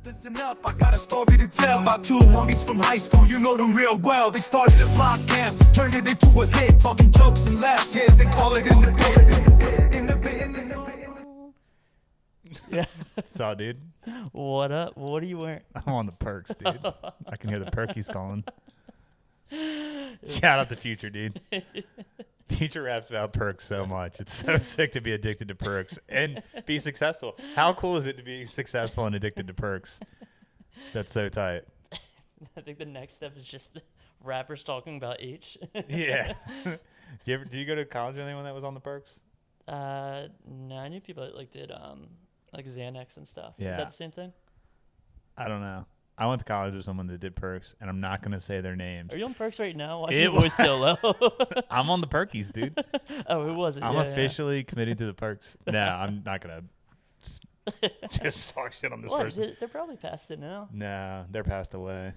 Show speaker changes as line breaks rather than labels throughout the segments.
Listen up, I got a story to tell about two homies from high school, you know them real well. They started a podcast, turned it into a hit, talking jokes and laughs, yeah, they call it in the pit. In the pit.
Yeah. Saw, dude.
What up? What are you wearing?
I'm on the perks, dude. I can hear the perkies calling. Shout out to Future, dude. Future raps about perks so much. It's so sick to be addicted to perks and be successful. How cool is it to be successful and addicted to perks? That's so tight.
I think the next step is just rappers talking about H.
Yeah. Do you go to college with anyone that was on the perks?
No, I knew people that like did like Xanax and stuff.
Yeah.
Is that the same thing?
I don't know. I went to college with someone that did perks, and I'm not going to say their names.
Are you on perks right now? Why is your voice so low?
I'm on the perkies, dude.
Oh, it wasn't.
I'm
Yeah,
officially committed to the perks. No, I'm not going to just talk shit on this
What?
person.
They're probably past it now.
No, they're passed away.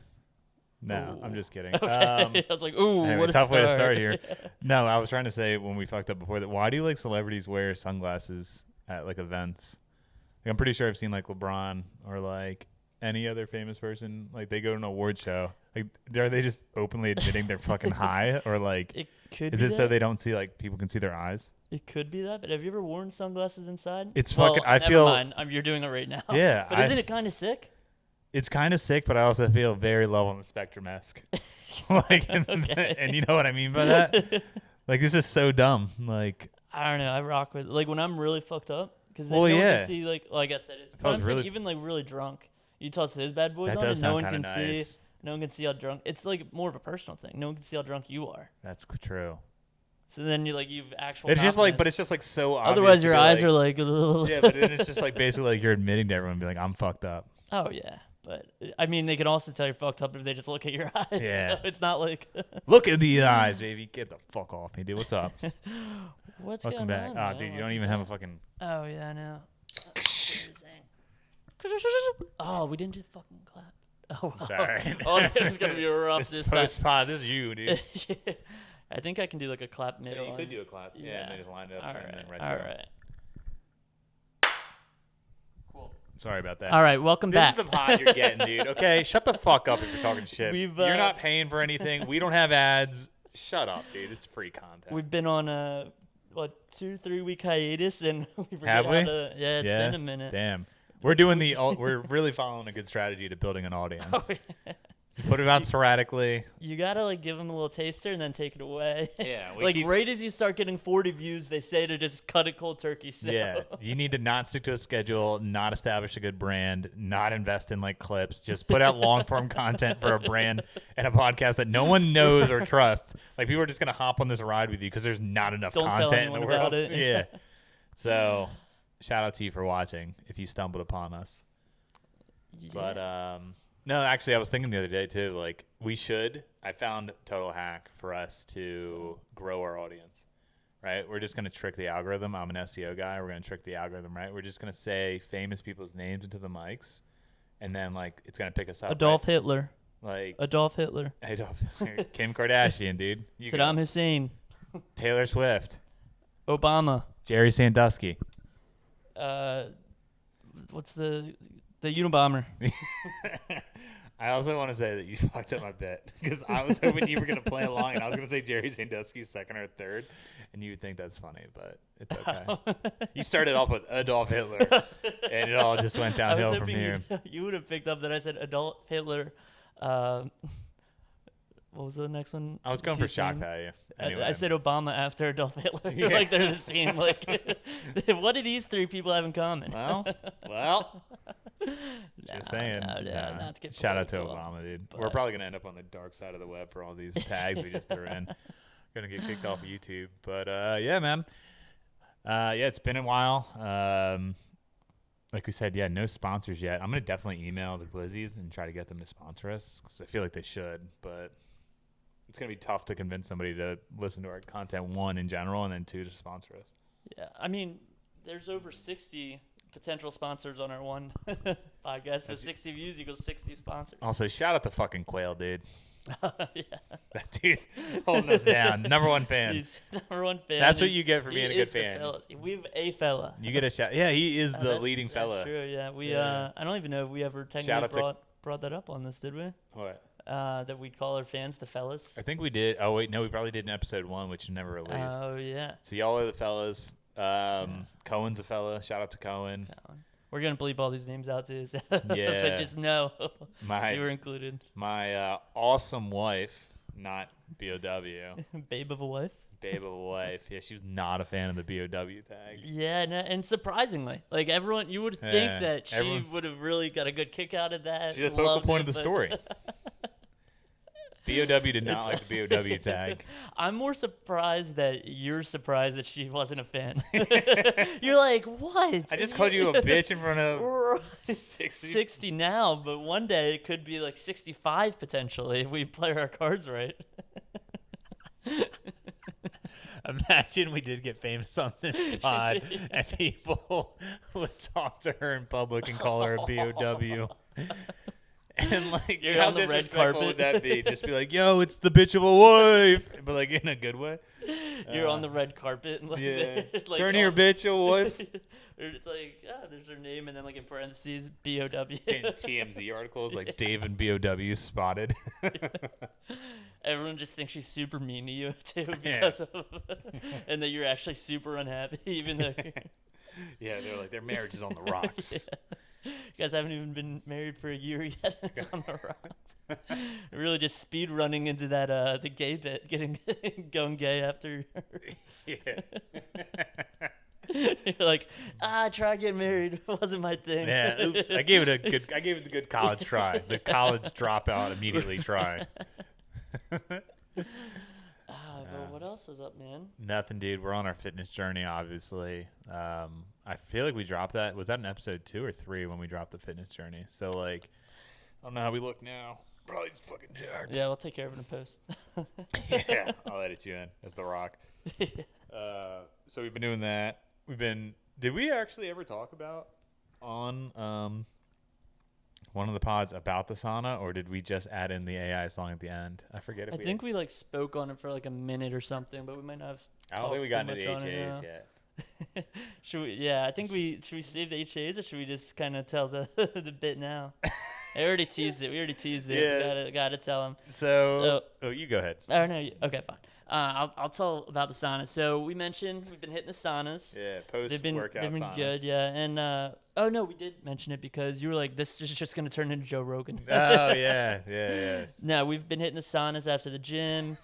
No,
Ooh.
I'm just kidding.
Okay. I was like, ooh,
Anyway,
what a
tough
start.
way to start here. No, I was trying to say when we fucked up before that, why do like celebrities wear sunglasses at like events? Like, I'm pretty sure I've seen like LeBron or like any other famous person, like they go to an award show. Like, are they just openly admitting they're fucking high, or like,
It could
is
be
it
that.
so they don't see like people can see their eyes?
It could be that, but have you ever worn sunglasses inside?
It's
well,
fucking. I
never
feel
mind. You're doing it right now.
Yeah,
but isn't it kind of sick?
it's kind of sick, but I also feel very low on the spectrum-esque. Like,
Okay.
and you know what I mean by that? Like, this is so dumb. Like,
I don't know. I rock with like when I'm really fucked up because
Well,
no one
yeah.
can see like. Well, I guess that is.
I
But
was
I'm saying
really-
even like really drunk, you toss those bad boys
that
on,
does
and no
sound
one
kind
can
of
see.
nice.
No one can see how drunk. It's like more of a personal thing. No one can see how drunk you are.
That's true.
So then you've actual.
It's just like, but
confidence.
it's just like so obvious.
Otherwise,
to
your
be
eyes
like,
are like.
Yeah, but then it's just like basically like you're admitting to everyone, be like, I'm fucked up.
Oh yeah, but I mean, they can also tell you're fucked up if they just look at your eyes.
Yeah.
So it's not like.
Look at the eyes, baby. Get the fuck off me, dude. What's up?
What's
Welcome
going
back.
on?
Oh,
man?
dude, you don't
Welcome
even have a
back.
fucking.
Oh yeah, I know. Oh, we didn't do the fucking clap. Oh, wow.
Sorry.
Oh, it was gonna be rough this time.
Post-pod. This is you, dude.
Yeah. I think I can do like a clap middle.
you could do a clap. Yeah, and then just line it up.
All
and then
right.
right
All
through.
right.
Sorry about that.
All right. Welcome
This
back.
is the pod you're getting, dude. Okay, shut the fuck up if you're talking shit.
We've,
You're not paying for anything. We don't have ads. Shut up, dude. It's free content.
We've been on a 2-3 week hiatus, and we forget
Have
how
we?
to. Yeah, it's been a minute.
Damn. We're doing we're really following a good strategy to building an audience. Put it out sporadically.
You gotta like give them a little taster and then take it away.
Yeah, we
like
keep-
right as you start getting 40 views, they say to just cut it cold turkey. So.
Yeah, you need to not stick to a schedule, not establish a good brand, not invest in like clips. Just put out long form content for a brand and a podcast that no one knows or trusts. Like, people are just gonna hop on this ride with you because there's not enough
Don't tell
content in the
anyone
world.
about it.
Yeah. So, shout out to you for watching if you stumbled upon us.
Yeah.
But no, actually, I was thinking the other day too. Like, I found a total hack for us to grow our audience. Right? We're just gonna trick the algorithm. I'm an SEO guy. We're gonna trick the algorithm. Right? We're just gonna say famous people's names into the mics, and then like it's gonna pick us up.
Adolf
right?
Hitler.
Like
Adolf Hitler.
Kim Kardashian, dude. You go.
Saddam Hussein.
Taylor Swift.
Obama.
Jerry Sandusky.
What's the Unabomber?
I also want to say that you fucked up my bit because I was hoping you were going to play along, and I was going to say Jerry Sandusky's second or third, and you would think that's funny, but it's okay. You started off with Adolf Hitler, and it all just went
I was
downhill from
hoping
here.
you would have picked up that I said Adolf Hitler. What was the next one?
I was going for shock
Hussein?
value.
I
Anyway,
said Obama after Adolf Hitler.
Yeah.
Like they're the same. Like, what do these three people have in common?
well, just saying.
no,
Nah.
not to get
Shout out to
political,
Obama, dude.
but-
We're probably gonna end up on the dark side of the web for all these tags we just threw in. Gonna get kicked off of YouTube, but yeah, man. Yeah, it's been a while. Like we said, yeah, no sponsors yet. I'm gonna definitely email the Blizzies and try to get them to sponsor us because I feel like they should, but it's gonna be tough to convince somebody to listen to our content, one, in general, and then two, to sponsor us.
Yeah, I mean, there's over 60 potential sponsors on our one podcast. So 60 views equals 60 sponsors.
Also, shout out to fucking Quail, dude.
Yeah.
That dude's holding us down. Number one fan.
He's number one fan.
That's what
He's-
you get for
he
being a good
is the
fan.
fellas. We've a fella.
You get a shout. Yeah, he is the leading
That's
fella.
true. Yeah. We.
Yeah.
I don't even know if we ever
Shout
technically
out to-
brought that up on this, did we?
What?
That we'd call our fans the fellas.
I think we did. Oh wait, no, we probably did in episode 1, which never released.
Oh yeah.
So y'all are the fellas. Cohen's a fella. Shout out to Cohen.
We're gonna bleep all these names out too. So
Yeah.
but just know
My
you were included.
my awesome wife, not BOW,
Babe of a wife.
babe of a wife. Yeah, she was not a fan of the BOW tag.
Yeah, and surprisingly, like everyone, you would think
Yeah,
that she
everyone-
would have really got a good kick out of that.
She's the focal
loved
point
it,
of the
but-
story. BOW did not like the BOW tag.
I'm more surprised that you're surprised that she wasn't a fan. You're like, what?
I just called you a bitch in front of
Right.
60.
60 now, but one day it could be like 65 potentially if we play our cards right.
Imagine we did get famous on this pod and people would talk to her in public and call her a BOW. And like,
You're
how
on the red
disrespectful
carpet.
would that be? Just be like, yo, it's the bitch of a wife. But like in a good way.
You're on the red carpet. And like,
Yeah.
like
Turn here, bitch, a wife.
Or it's like, there's her name, and then like in parentheses, BOW.
In TMZ articles, like Dave and BOW spotted.
Everyone just thinks she's super mean to you too because of, and that you're actually super unhappy, even though
Yeah, they're like, their marriage is on the rocks.
you guys haven't even been married for a year yet. It's on the rocks. Really, just speed running into that the gay bit, going gay after.
Yeah.
You're like, try getting married. It wasn't my thing.
Yeah, oops. I gave it the good college try. The college dropout immediately try.
But what else is up, man?
Nothing, dude. We're on our fitness journey, obviously. I feel like we dropped that. Was that in episode 2 or 3 when we dropped the fitness journey? So, like, I don't know how we look now. Probably fucking jacked.
Yeah, we'll take care of it in post.
Yeah, I'll edit you in. That's The Rock. So we've been doing that. Did we actually ever talk about on one of the pods about the sauna, or did we just add in the AI song at the end? I forget if
I think we like spoke on it for like a minute or something, but we might not have.
I don't think we got
so
into the
much on it
HAs
now.
yet.
Should we? Yeah, I think should we save the HAs or should we just kind of tell the the bit now? I already teased it. We already teased it.
Yeah.
We gotta tell them.
So, you go ahead.
Oh no. Okay, fine. I'll tell about the saunas. So we mentioned we've been hitting the saunas.
Yeah, post
They've been
saunas.
good, yeah. And oh no, we did mention it because you were like, this is just gonna turn into Joe Rogan.
Oh yeah.
No, we've been hitting the saunas after the gym.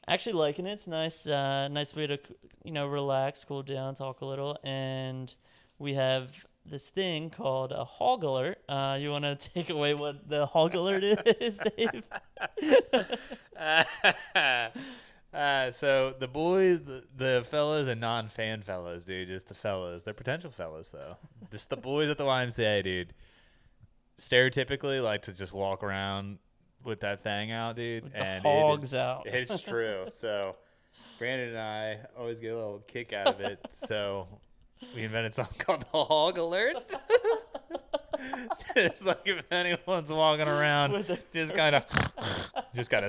Actually liking it. It's nice, nice way to relax, cool down, talk a little, and we have this thing called a Hog Alert. You want to take away what the Hog Alert is, Dave?
So the boys, the fellas and non-fan fellas, dude, just the fellas. They're potential fellas, though. Just the boys at the YMCA, dude. Stereotypically like to just walk around with that thing out, dude.
With
and
the hogs out.
It's true. So Brandon and I always get a little kick out of it. So we invented something called the Hog Alert. It's like if anyone's walking around, just gotta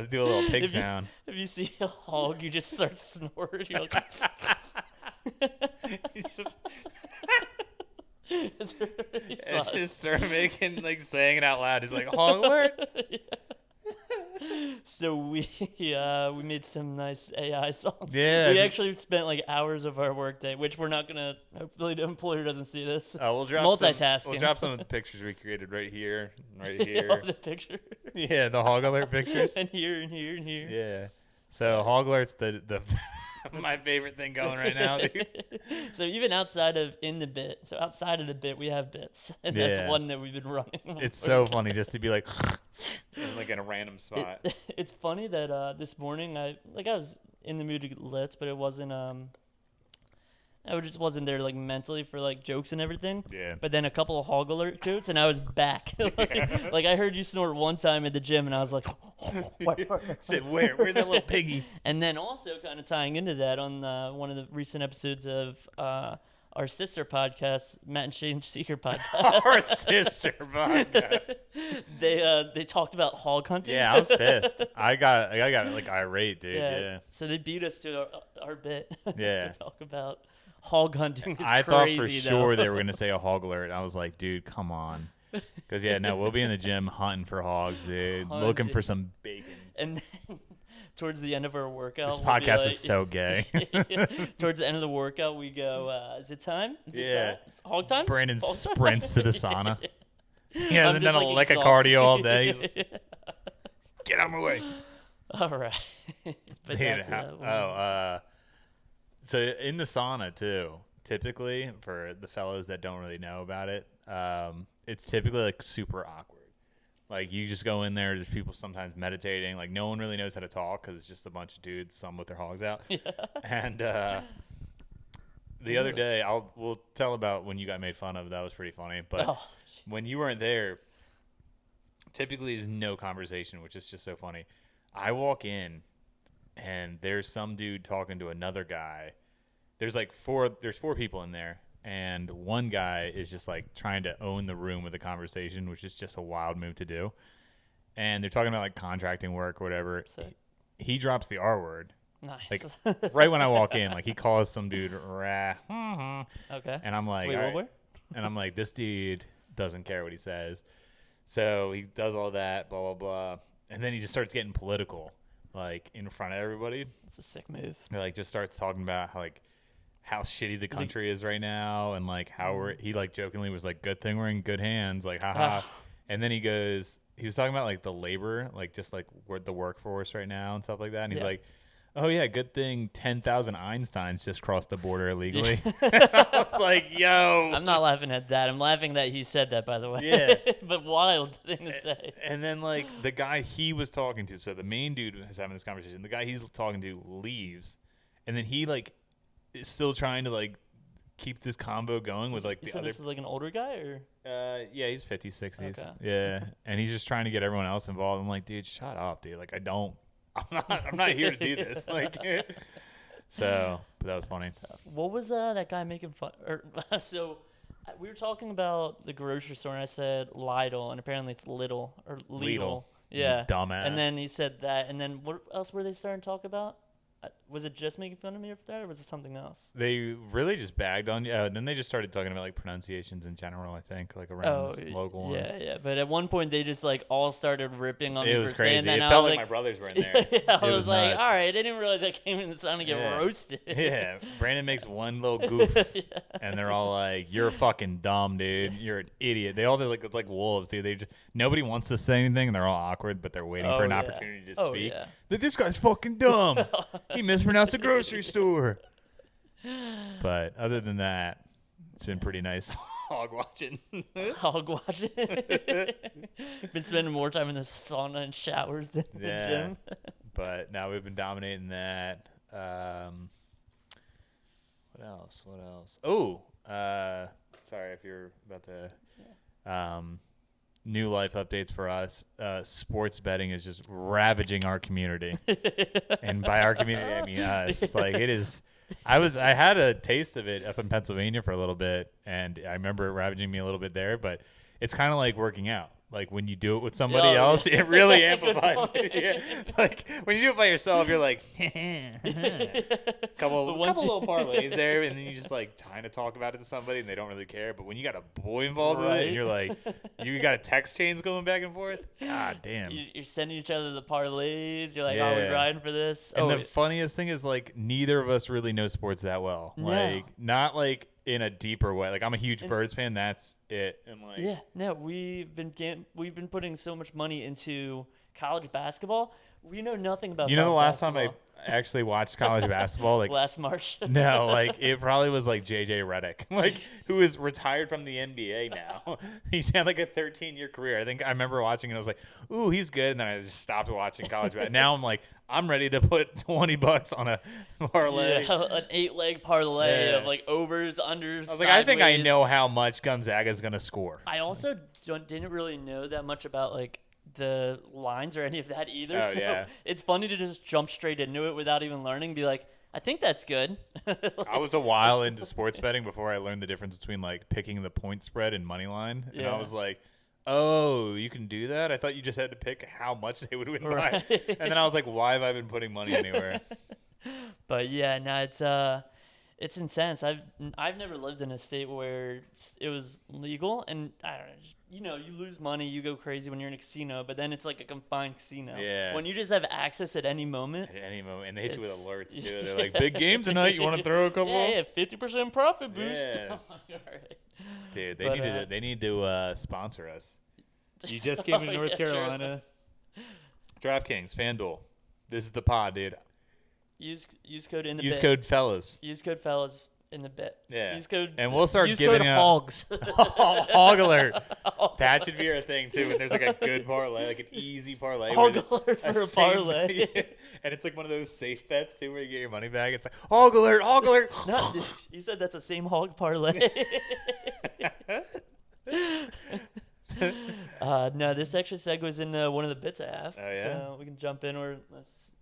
do a little pig sound.
If you see a hog, you just start snorting. You're like, it's really
It's
sus.
just start making saying it out loud. It's like Hog Alert.
So we made some nice AI songs.
Yeah.
We actually spent like hours of our workday, which we're not gonna. Hopefully, the employer doesn't see this.
We'll drop
Multitasking.
We'll drop some of the pictures we created right here, right
All
here.
the picture.
Yeah, the Hog Alert pictures.
And here and here and here.
Yeah. So Hog Alert's the my favorite thing going right now, dude.
So even outside of the bit, we have bits, and that's
Yeah.
one that we've been running.
It's so funny just to be like in a random spot.
It's funny that this morning I was in the mood to get lit, but it wasn't I just wasn't there mentally for jokes and everything.
Yeah.
But then a couple of Hog Alert jokes and I was back. Like I heard you snort one time at the gym and I was like,
Said where's that little piggy?
And then also kind of tying into that on one of the recent episodes of our sister podcast, Matt and Shane Seeker podcast.
Our sister podcast.
They talked about hog hunting.
Yeah, I was pissed. I got like irate, dude. Yeah.
So they beat us to our bit.
Yeah.
To talk about hog hunting. Is
I
crazy,
thought for
though.
sure they were gonna say a hog alert. I was like, dude, come on. Because we'll be in the gym hunting for hogs, dude. Looking for some bacon.
And then towards the end of our workout,
This
we'll be
podcast
like,
is so gay.
Towards the end of the workout, we go, is it time? Is it hog time?
Brandon
Hog time?
sprints to the sauna. He
I'm
hasn't
just,
done a
like,
lick of
exhausted.
cardio all day. He's just, get out of my way.
All right. But
Dude,
that's
so in the sauna too, typically for the fellows that don't really know about it, it's typically like super awkward. Like you just go in there, there's people sometimes meditating. Like no one really knows how to talk because it's just a bunch of dudes, some with their hogs out. Yeah. And the other day, we'll tell about when you got made fun of. That was pretty funny. But when you weren't there, typically there's no conversation, which is just so funny. I walk in, and there's some dude talking to another guy. There's four people in there, and one guy is just like trying to own the room with a conversation, which is just a wild move to do. And they're talking about like contracting work or whatever. He drops the R word.
nice.
Like right when I walk in, like he calls some dude rah.
Okay.
And I'm like,
Wait,
all right.
what?
And I'm like, this dude doesn't care what he says. So he does all that, blah, blah, blah. And then he just starts getting political, like in front of everybody.
That's a sick move.
He like just starts talking about how shitty the country is right now, and like how he like jokingly was like, good thing we're in good hands, like haha. And then he was talking about like the labor, like just like the workforce right now and stuff like that. And he's like, oh yeah, good thing 10,000 Einsteins just crossed the border illegally. I was like, yo.
I'm not laughing at that. I'm laughing that he said that, by the way.
Yeah.
But wild thing to say.
And then like the guy he was talking to, so the main dude was having this conversation. The guy he's talking to leaves, and then he like is still trying to like keep this combo going with like the other.
This is like an older guy, or?
Yeah, he's 50s, 60s.
Okay.
Yeah, and he's just trying to get everyone else involved. I'm like, dude, shut up, dude. Like, I'm not here to do this. Like, so, but that was funny.
What was that guy making fun? So, we were talking about the grocery store, and I said Lidl, and apparently it's Lidl or Lidl. Yeah,
dumbass.
And then he said that, and then what else were they starting to talk about? Was it just making fun of me for that, or was it something else?
They really just bagged on you. Then they just started talking about like pronunciations in general. I think like around the local ones.
Yeah. But at one point, they just like all started ripping on me
It
for
was crazy.
saying that.
It
And
felt
I was
like my brothers were in there.
I
It
was like,
nuts.
all right, I didn't realize I came in the sun to get roasted.
Yeah, Brandon makes one little goof, and they're all like, "You're fucking dumb, dude. You're an idiot." They all look like wolves, dude. Nobody wants to say anything, and they're all awkward, but they're waiting for an opportunity to speak.
Yeah.
Like, this guy's fucking dumb. He mispronounced a grocery store. But other than that, it's been pretty nice hog watching.
Hog watching. Been spending more time in the sauna and showers than the gym.
But now we've been dominating that. What else? Oh, sorry if you're about to. New life updates for us. Sports betting is just ravaging our community, and by our community I mean us. Like it is. I had a taste of it up in Pennsylvania for a little bit, and I remember it ravaging me a little bit there. But it's kind of like working out. Like when you do it with somebody else, it really amplifies it. Yeah. Like when you do it by yourself, you're like, couple little parlays there, and then you just like trying to talk about it to somebody, and they don't really care. But when you got a boy involved with it, and you're like, you got a text chains going back and forth. God damn.
You're sending each other the parlays. You're like, oh, we're riding for this.
And the funniest thing is like neither of us really know sports that well.
No.
Like not like in a deeper way. Like I'm a huge Birds fan. That's it. And like
we've been putting so much money into college basketball. We know nothing about.
You know, the last time I actually watched college basketball, like
last March.
No, like it probably was like JJ Redick, like who is retired from the NBA now. He's had like a 13-year career. I think I remember watching it. I was like, ooh, he's good. And then I just stopped watching college basketball. Now I'm like, I'm ready to put $20 on a parlay.
Yeah, an 8-leg parlay of like overs, unders.
I was like, I think I know how much Gonzaga is gonna score.
I also didn't really know that much about like the lines or any of that either.
Oh,
so it's funny to just jump straight into it without even learning. Be like, I think that's good.
I was a while into sports betting before I learned the difference between like picking the point spread and money line. And I
Yeah.
was like, oh, you can do that? I thought you just had to pick how much they would win by.
Right.
And then I was like, why have I been putting money anywhere?
But yeah, no, it's intense. I've never lived in a state where it was legal, and I don't know. You know, you lose money, you go crazy when you're in a casino, but then it's like a confined casino.
Yeah.
When you just have access at any moment.
At any moment. And they hit you with
It's-
alerts, too. They're like, big game tonight. You want to throw a couple?
Yeah, 50% profit boost.
Yeah.
I'm like, all right.
Dude,
But,
they need to sponsor us. You just came to North
yeah, true.
Carolina. DraftKings, FanDuel. This is the pod, dude.
Use code in the
Use
bit.
code fellas.
Use code fellas in the bit.
Yeah.
Use code.
And we'll start
use
giving
code
out
Hogs.
Hog Alert. That should be our thing too. When there's like a good parlay, like an easy parlay.
Hog
where
Alert
it's
for a
same-
parlay.
Yeah. And it's like one of those safe bets too, where you get your money back. It's like Hog Alert, Hog Alert.
No, you said that's the same hog parlay. No, this actually segues into one of the bits I have.
Oh, yeah?
So we can jump in, or unless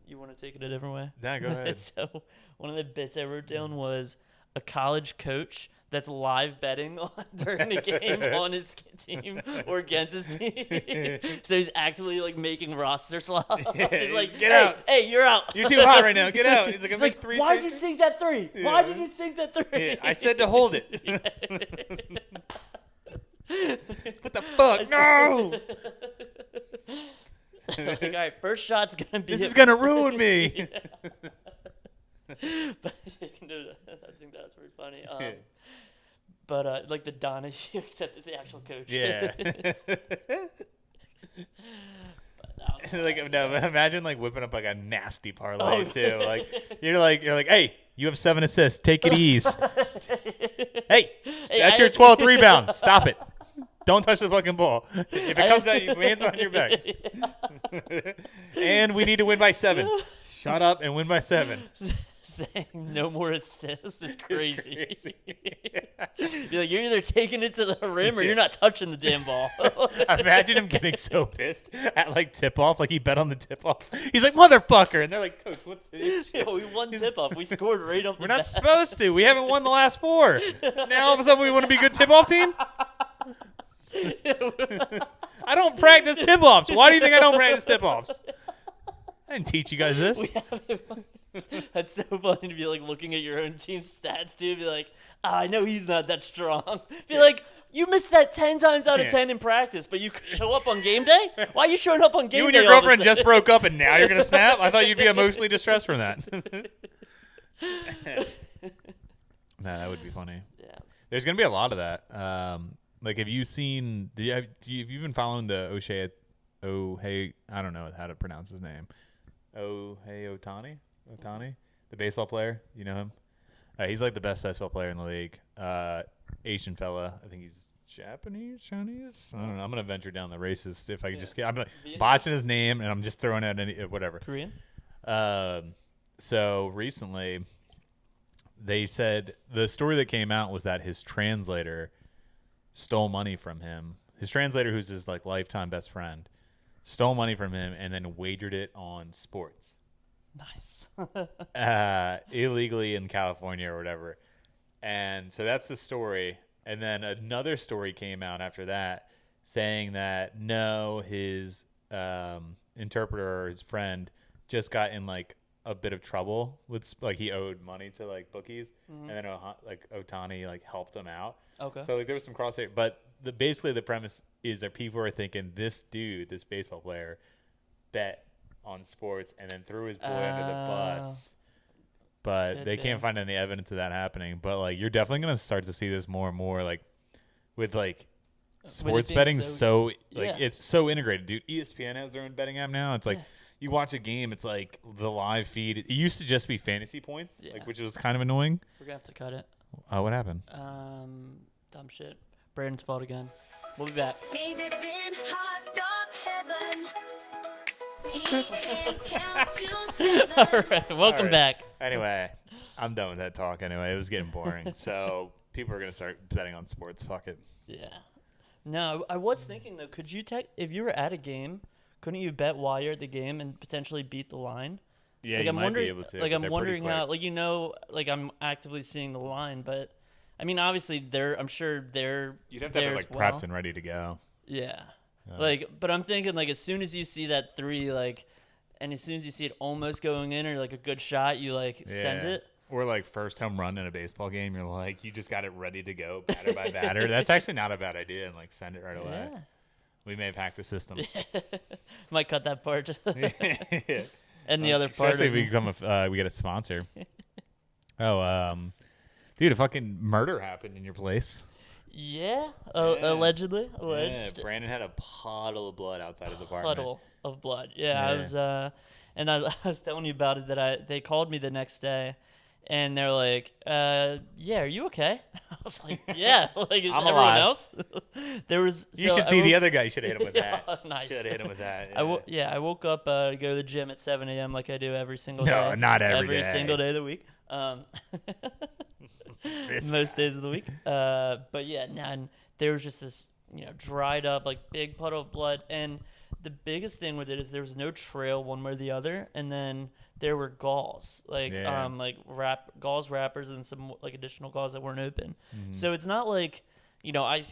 you want to take it a different way.
Nah, go ahead.
So one of the bits I wrote down was a college coach that's live betting during the game on his team or against his team. So he's actively like making roster swaps. He's like,
Get
hey,
out.
hey, you're out.
You're too hot right now. Get out. He's like, I'm
It's like,
three.
why did
straight
you sink that three? Why did you sink that three?
Yeah, I said to hold it. What the fuck? No!
Like, all right, first shot's gonna be.
This
hit
is gonna ruin me.
But you can do that. I think that's pretty funny. But like the Donahue, except it's the actual coach.
Yeah.
But,
Like no, imagine like whipping up like a nasty parlay
Oh.
too. Like you're like, hey, you have 7 assists. Take it easy. Hey, that's your 12th rebound. Stop it. Don't touch the fucking ball. If it comes out, your hands on your back. And we need to win by 7. Shut up and win by 7.
Saying no more assists is crazy.
crazy.
You're either taking it to the rim or you're not touching the damn ball.
Imagine him getting so pissed at like tip off, like he bet on the tip off. He's like, motherfucker, and they're like, Coach, what's this shit?
Yo, we won tip off. We scored right off the
We're not
bat.
supposed to. We haven't won the last 4. Now all of a sudden we want to be a good tip off team. I don't practice tip offs. Why do you think I don't practice tip offs? I didn't teach you guys this.
That's so funny to be like looking at your own team's stats too. Be like, I know he's not that strong. Be like, you missed that 10 times out of
Yeah.
10 in practice, but you show up on game day? Why are you showing up on game day?
You and your
all of a
girlfriend just
sudden?
broke up and now you're going to snap? I thought you'd be emotionally distressed from that. Nah, that would be funny.
Yeah.
There's going to be a lot of that. Like, have you seen, have you been following the O'Shea, I don't know how to pronounce his name. Otani, the baseball player. You know him? He's like the best baseball player in the league. Asian fella. I think he's Japanese, Chinese. I don't know. I'm gonna venture down the racist if I could just get. I'm like botching his name and I'm just throwing out any whatever.
Korean?
So recently, they said the story that came out was that his translator stole money from him. His translator, who's his like lifetime best friend, stole money from him and then wagered it on sports.
Nice.
Illegally in California or whatever. And so that's the story. And then another story came out after that saying that no, his interpreter or his friend just got in like a bit of trouble with like he owed money to like bookies, and then like Otani like helped him out.
Okay.
So like there was some crosshair, but basically the premise is that people are thinking this dude, this baseball player, bet on sports and then threw his boy under the bus. But
Could
they
be.
can't find any evidence of that happening. But like you're definitely gonna start to see this more and more, like with like sports
being
betting.
so-
So like
Yeah.
it's so integrated, dude. ESPN has their own betting app now. It's like
Yeah.
you watch a game, it's like the live feed. It used to just be fantasy points,
Yeah.
like which was kind of annoying.
We're going to have to cut it.
What happened?
Dumb shit. Brandon's fault again. We'll be back.
David's in hot dog heaven. He can count to 7.
All right. Welcome
All right.
back.
Anyway, I'm done with that talk. Anyway, it was getting boring. So people are gonna start betting on sports. Fuck it.
Yeah. No, I was thinking though, could you if you were at a game, couldn't you bet while you're at the game and potentially beat the line?
Yeah,
Like
you
I'm
might
wondering,
be able to.
like
but
I'm
they're pretty
wondering how,
quick.
like I'm actively seeing the line, but I mean, obviously I'm sure they're
You'd have to
there
have it
as
like
well.
prepped and ready to go.
Yeah.
Yeah.
Like, but I'm thinking like as soon as you see that 3, like, and as soon as you see it almost going in or like a good shot, you like send
Yeah.
it.
Or like first home run in a baseball game, you're like, you just got it ready to go, batter by batter. That's actually not a bad idea, and like send it right away.
Yeah.
We may have hacked the system.
Might cut that part.
Yeah.
And the other part
Especially
of
if we become we get a sponsor. Oh, dude, a fucking murder happened in your place.
yeah,
Yeah.
allegedly,
Yeah,
alleged
Brandon had a puddle of blood outside his apartment.
puddle of blood. Yeah, I
Yeah.
was and I was telling you about it that they called me the next day. And they're like, yeah, are you okay? I was like, yeah. Like, is
I'm
everyone
alive.
else? There was.
You
so
should
I
see the
woke-
other guy. You should have hit him with
Yeah,
that.
nice.
Should have hit him with that.
I woke up to go to the gym at 7 a.m. like I do every single day.
No, not every day.
single day of the week.
This
Most
guy.
days of the week. But yeah, and there was just this, dried up, like big puddle of blood. And the biggest thing with it is there was no trail one way or the other. And then there were galls, like
Yeah.
gauze wrappers and some like additional gauze that weren't open.
Mm-hmm.
So it's not like I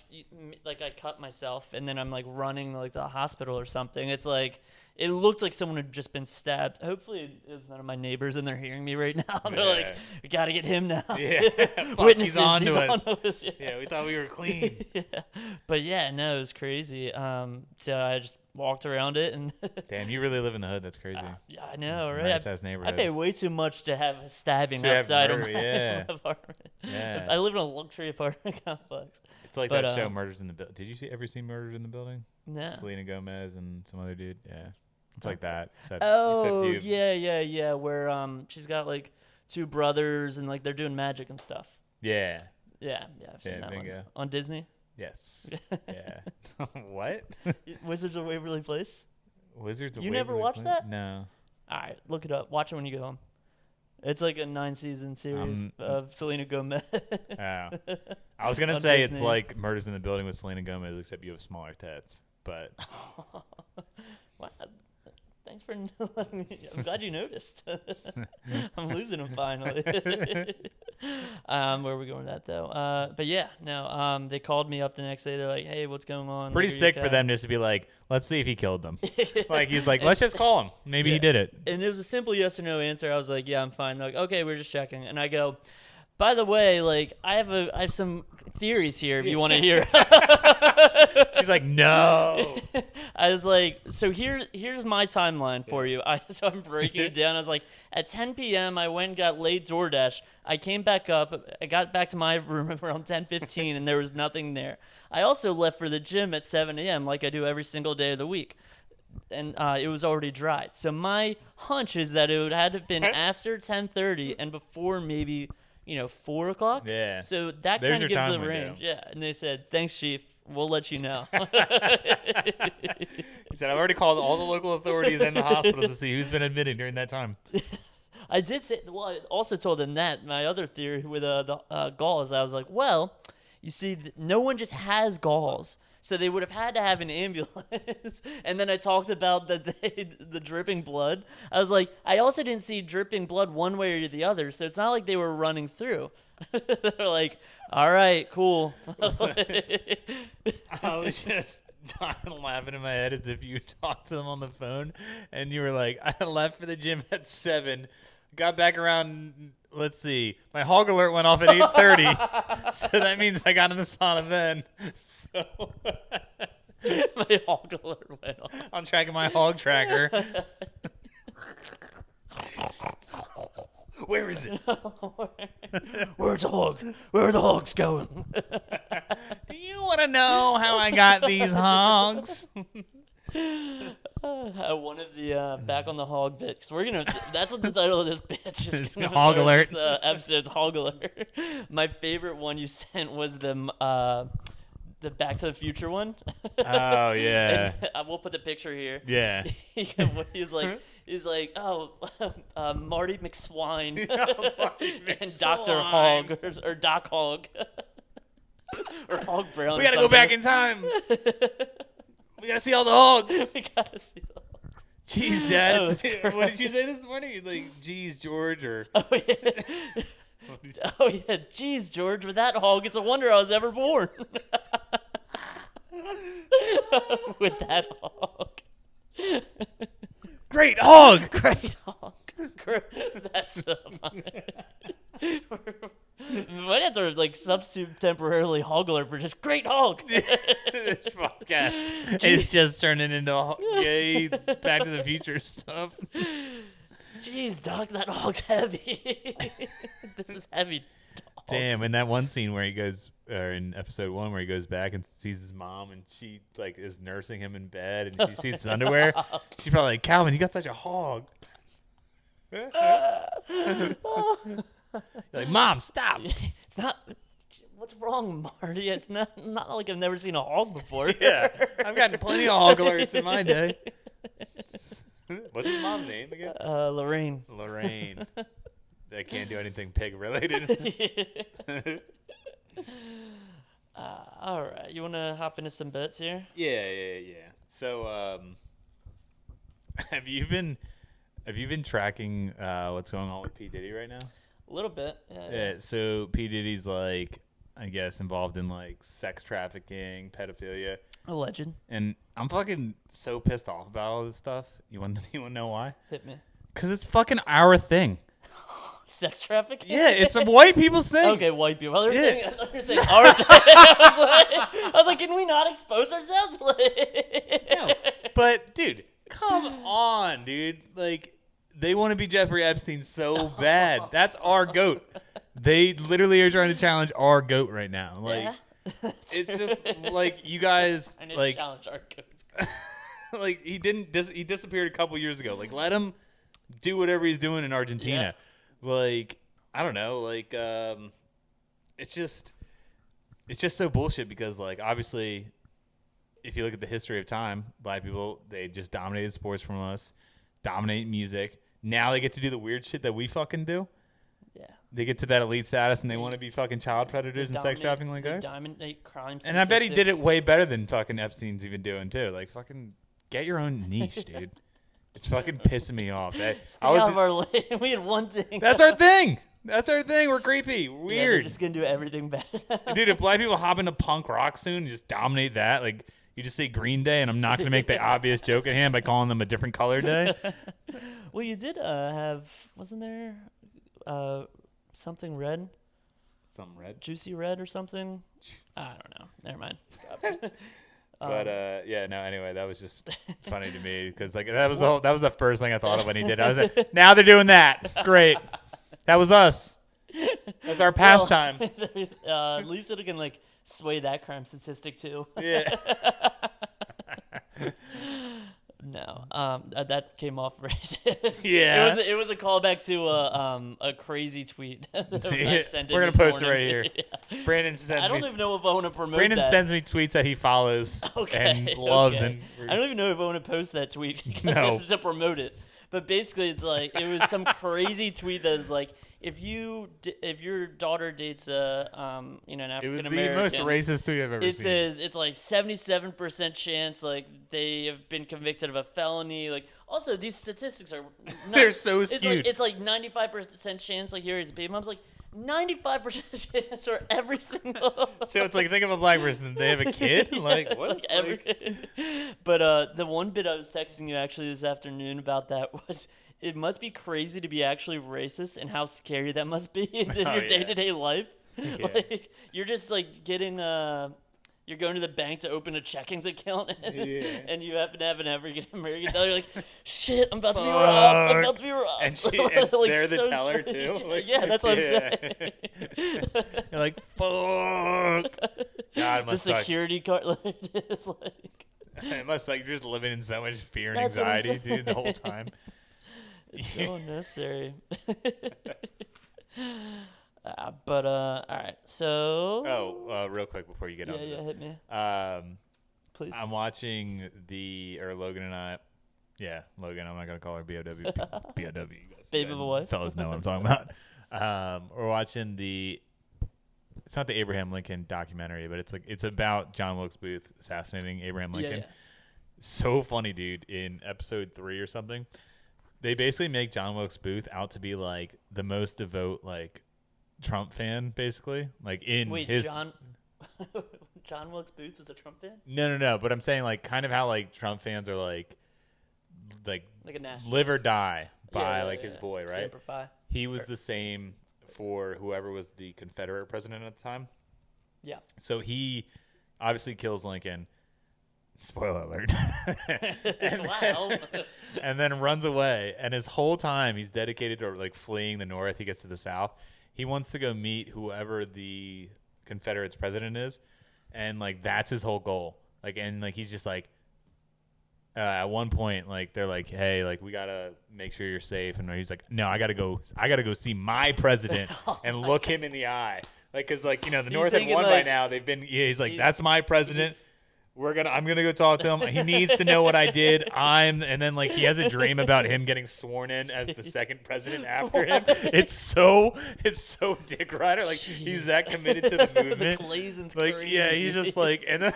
cut myself and then I'm like running like to the hospital or something. It's like it looked like someone had just been stabbed. Hopefully it's none of my neighbors and they're hearing me right now. They're like,
Yeah.
we gotta get him now.
Yeah. Fuck,
Witnesses,
he's on to us.
on us. Yeah.
Yeah, we thought we were clean.
Yeah. But yeah, no, it was crazy. So I just walked around it and
Damn, you really live in the hood. That's crazy.
yeah, I know,
It's a
right?
nice-ass
I
neighborhood.
pay way too much to have a stabbing
To have
outside of
murder,
my
yeah.
apartment.
Yeah.
I live in a luxury apartment complex.
It's like
But,
that show, Murders in the Building. Did you ever see Murders in the Building?
No.
Selena Gomez and some other dude. Yeah, it's like that.
Oh,
except you.
yeah. Where she's got like 2 brothers and like they're doing magic and stuff.
Yeah.
Yeah, I've seen
Yeah,
that one
bingo.
on Disney.
Yes. Yeah. What?
Wizards of Waverly Place.
Wizards of
You never
Waverly
watched
Place?
that?
No.
All right, look it up. Watch it when you go home. It's like a 9-season series of Selena Gomez.
Oh. I was gonna
On
say it's
Disney.
like Murders in the Building with Selena Gomez, except you have smaller tits. But
Wow. Thanks for letting me. I'm glad you noticed. I'm losing them finally. Where are we going with that though? But yeah, no. They called me up the next day. They're like, "Hey, what's going on?"
pretty
Like, are you
sick for
okay?
them just to be like, let's see if he killed them. Like he's like, let's just call him. Maybe he
Yeah.
did it.
And it was a simple yes or no answer. I was like, "Yeah, I'm fine." They're like, "Okay, we're just checking." And I go, "By the way, like, I have some theories here if you want to hear."
She's like, no.
I was like, so here's my timeline for you. So I'm breaking it down. I was like, at 10 p.m. I went and got late DoorDash. I came back up. I got back to my room around 10:15, and there was nothing there. I also left for the gym at 7 a.m. like I do every single day of the week, and it was already dried. So my hunch is that it would had to have been after 10:30 and before maybe 4 o'clock.
Yeah.
So that
There's
kind of
your
gives
time
a
window.
range. Yeah. And they said, "Thanks, Chief. We'll let you know."
He said, I've already called all the local authorities and the hospitals to see who's been admitted during that time.
I did say. Well, I also told them that my other theory with the galls. I was like, well, you see, no one just has galls, so they would have had to have an ambulance. And then I talked about the dripping blood. I was like, I also didn't see dripping blood one way or the other, so it's not like they were running through. They're like, all right, cool.
I was just dying laughing in my head as if you talked to them on the phone and you were like, I left for the gym at 7, got back around, let's see, my Hog Alert went off at 8:30, so that means I got in the sauna then. So
My Hog Alert went off.
I'm tracking my hog tracker. Where is it?
Where's the hog? Where are the hogs going?
Do you want to know how I got these hogs?
One of the back on the hog bit, because we're gonna. That's what the title of this bitch is.
It's
gonna
Hog
be.
Alert.
This episode's Hog Alert. My favorite one you sent was the Back to the Future one.
Oh, yeah.
And I will put the picture here.
Yeah.
He's like, oh, Marty McSwine
Marty
and Dr.
McSwine.
Hog or Doc Hog or Hog Brown.
We gotta go back in time. We gotta see all the hogs.
We gotta see the hogs.
Jeez, Dad. What did you say this morning? Like, geez, George, or
Oh yeah. Oh yeah, geez, George, with that hog, it's a wonder I was ever born. With that hog.
great hog.
Great hog. That's so funny. Might have to like substitute temporarily Hog Alert for just great hog.
This podcast is just turning into gay Back to the Future stuff.
Jeez, Doc, that hog's heavy. This is heavy. Dog.
Damn, in that one scene where he goes, or in episode 1 where he goes back and sees his mom and she like is nursing him in bed and she sees his underwear, she's probably like, Calvin, you got such a hog. You're like, Mom, stop.
It's not. What's wrong, Marty? It's not like I've never seen a hog before.
Yeah, I've gotten plenty of Hog Alerts in my day. What's his mom's name again?
Lorraine.
Lorraine. I can't do anything pig related.
All right, you want to hop into some bets here?
Yeah. So, have you been tracking what's going on with P. Diddy right now?
A little bit.
Yeah. So P. Diddy's like, I guess, involved in like sex trafficking, pedophilia,
A legend.
and I'm fucking so pissed off about all this stuff. You want to know why?
Hit me.
Because it's fucking our thing.
Sex trafficking?
Yeah, it's a white people's thing.
Okay, white people. I
Yeah.
thought you were saying our thing. I was like, can we not expose ourselves?
No, but dude, come on, dude. Like, they want to be Jeffrey Epstein so bad. That's our goat. They literally are trying to challenge our goat right now. Like,
Yeah.
it's just like you guys,
I need
like,
to challenge our coach.
like he didn't. He disappeared a couple years ago. Like, let him do whatever he's doing in Argentina. Like, I don't know. Like, it's just so bullshit because, like, obviously, if you look at the history of time, black people, they just dominated sports from us, dominate music. Now they get to do the weird shit that we fucking do.
Yeah.
They get to that elite status and they want to be fucking child predators and sex trafficking like us.
Dominate crime
And I bet he did it
statistics.
way better than fucking Epstein's even doing too. Like, fucking get your own niche, dude. It's fucking pissing me off.
Stay out of our lane. We had one thing.
That's our thing. That's our thing. We're creepy.
Yeah, they're
Weird.
just gonna do everything better.
Dude, if black people hop into punk rock soon and just dominate that, like, you just say Green Day, and I'm not going to make the obvious joke at hand by calling them a different color day.
Well, you did have, wasn't there something red?
Some red.
Juicy red or something? I don't know. Never mind.
But yeah, no. Anyway, that was just funny to me because like that was the first thing I thought of when he did. I was like, now they're doing that. Great. That was us. That's our pastime.
At least it can like sway that crime statistic too.
Yeah.
No, that came off racist.
Yeah.
it was a callback to a crazy tweet. That I
Yeah,
sent in
we're gonna
this
post
morning.
it right here.
Yeah.
Brandon sends
I don't
me.
even know if I want to promote
Brandon
that.
sends me tweets that he follows
Okay,
and loves,
okay.
and
I don't even know if I want to post that tweet
No.
to promote it. But basically, it's like it was some crazy tweet that was like, if your daughter dates an
it was
African
the
American,
most racist tweet I've ever
it
seen.
says it's like 77% chance like they have been convicted of a felony. Like also these statistics are nuts.
They're so skewed.
It's like 95% chance like here is baby mom's like 95% chance for every single.
So it's like, think of a black person and they have a kid. Like what?
Like every, but the one bit I was texting you actually this afternoon about that was it must be crazy to be actually racist and how scary that must be in your
yeah.
day-to-day life.
Yeah.
Like you're just like getting you're going to the bank to open a checkings account and,
Yeah.
and you happen to have an African American teller. You're like, shit, I'm about to be robbed. I'm about to be robbed.
And she,
Like,
and they're the
so
teller
scary.
too. Like,
Yeah, that's what I'm
yeah.
saying.
You're like, fuck. God, it
The
must suck.
security card is like.
It must suck. You're just living in so much fear and
That's what I'm
anxiety, dude, the whole time.
It's so unnecessary. But all right. So.
Oh, real quick before you get on.
Yeah, hit me, please.
I'm watching Logan and I. Yeah, Logan. I'm not gonna call her B.O.W. B.O.W. You guys,
Babe of a wife.
Fellas know what I'm talking about. We're watching it's not the Abraham Lincoln documentary, but it's about John Wilkes Booth assassinating Abraham Lincoln.
Yeah.
so funny, dude. In episode 3 or something, they basically make John Wilkes Booth out to be like the most devout like Trump fan, basically. Like in
Wait,
his
John Wilkes Booth was a Trump fan?
no. But I'm saying like kind of how like Trump fans are like
Like a nationalist.
live or die by
Yeah,
like his boy, right?
Semper Fi.
He was the same for whoever was the Confederate president at the time.
Yeah.
So he obviously kills Lincoln. Spoiler alert.
Wow.
And then runs away. And his whole time he's dedicated to like fleeing the North. He gets to the South. He wants to go meet whoever the Confederate's president is. And like that's his whole goal. Like and like he's just like at one point, like they're like, "Hey, like we gotta make sure you're safe," and he's like, "No, I gotta go see my president and look him in the eye." Like, cause like the North had won by now. They've been. Yeah, he's like, "That's my president. I'm gonna go talk to him. He needs to know what I did. And then like he has a dream about him getting sworn in as the second president after him. It's so Dick Ryder. Like he's that committed to the movement. Like yeah, he's just like and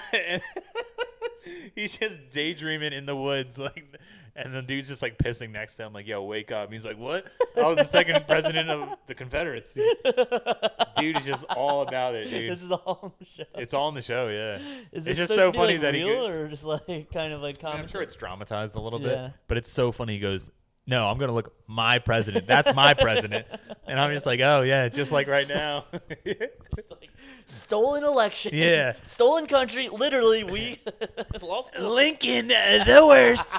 he's just daydreaming in the woods, like, and the dude's just like pissing next to him, like, "Yo, wake up!" And he's like, "What? I was the second president of the Confederates." Dude is just all about it, dude.
This is all on the show.
It's all in the show, yeah.
Is
it's
this
just
supposed
so
to be,
funny
like,
that
real or just like kind of like comedy?
I'm sure it's dramatized a little
Yeah.
bit, but it's so funny. He goes, "No, I'm gonna look my president. That's my president," and I'm just like, "Oh yeah, just like right now."
It's like, stolen election.
Yeah.
Stolen country. Literally, we lost.
Lincoln, the worst.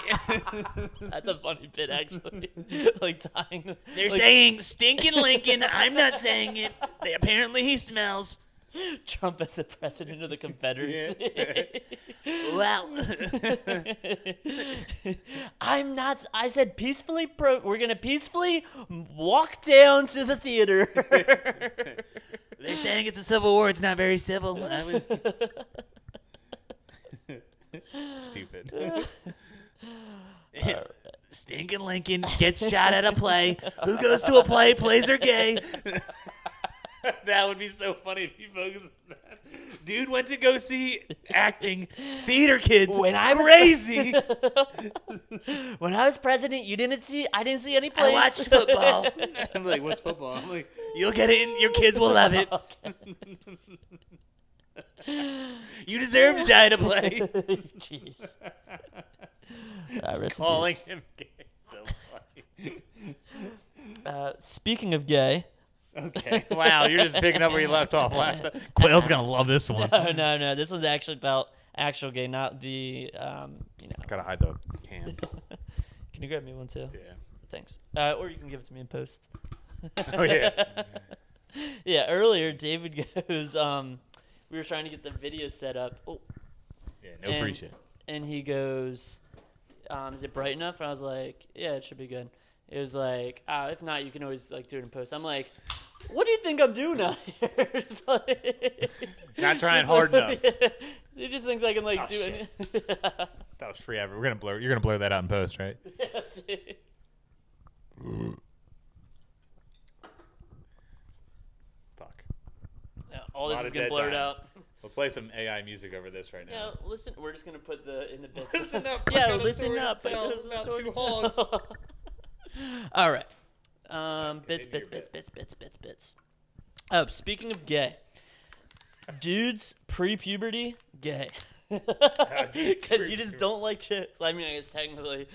That's a funny bit, actually. Like tying.
They're
like,
saying stinking Lincoln. I'm not saying it. Apparently he smells.
Trump as the president of the Confederacy.
Well,
I'm not. I said peacefully. We're gonna peacefully walk down to the theater.
they're saying it's a civil war. It's not very civil. I was stupid. Stinking Lincoln gets shot at a play. Who goes to a play? Plays are gay. That would be so funny if you focus on that. Dude went to go see acting. Theater kids.
When I was
crazy.
When I was president, I didn't see any plays.
I watch football. I'm like, what's football? I'm like, you'll get it in. Your kids will love it. You deserve to die to play.
Jeez. Rest in
Calling
peace.
him gay. So funny.
Speaking of gay.
Okay. Wow, you're just picking up where you left off last time. Quayle's gonna love this one.
No. This one's actually about actual gay, not the
Gotta hide the can.
Can you grab me one too?
Yeah.
Thanks. Or you can give it to me in post.
Oh yeah.
Yeah. Earlier, David goes. We were trying to get the video set up. Oh.
Yeah. No free shit.
And he goes, "Is it bright enough?" And I was like, "Yeah, it should be good." It was like, if not, you can always like do it in post. I'm like, what do you think I'm doing out here? It's like,
Not trying hard enough.
He just thinks I can like do
shit.
it.
That was free ever. You're gonna blur that out in post, right?
Yes.
Fuck.
Yeah, all this
Lot
is
of
gonna
dead
blur it
time.
out.
We'll play some AI music over this right
Yeah,
now.
listen. We're just gonna put in the bits.
Listen up.
Yeah,
I got a
listen
story to
up.
tell
I got a
about
story
two
to tell.
hogs.
All right. Bits.
Continue your
Bits. Oh, speaking of gay, dudes pre-puberty gay. Because you just don't like chicks. I mean, I guess technically,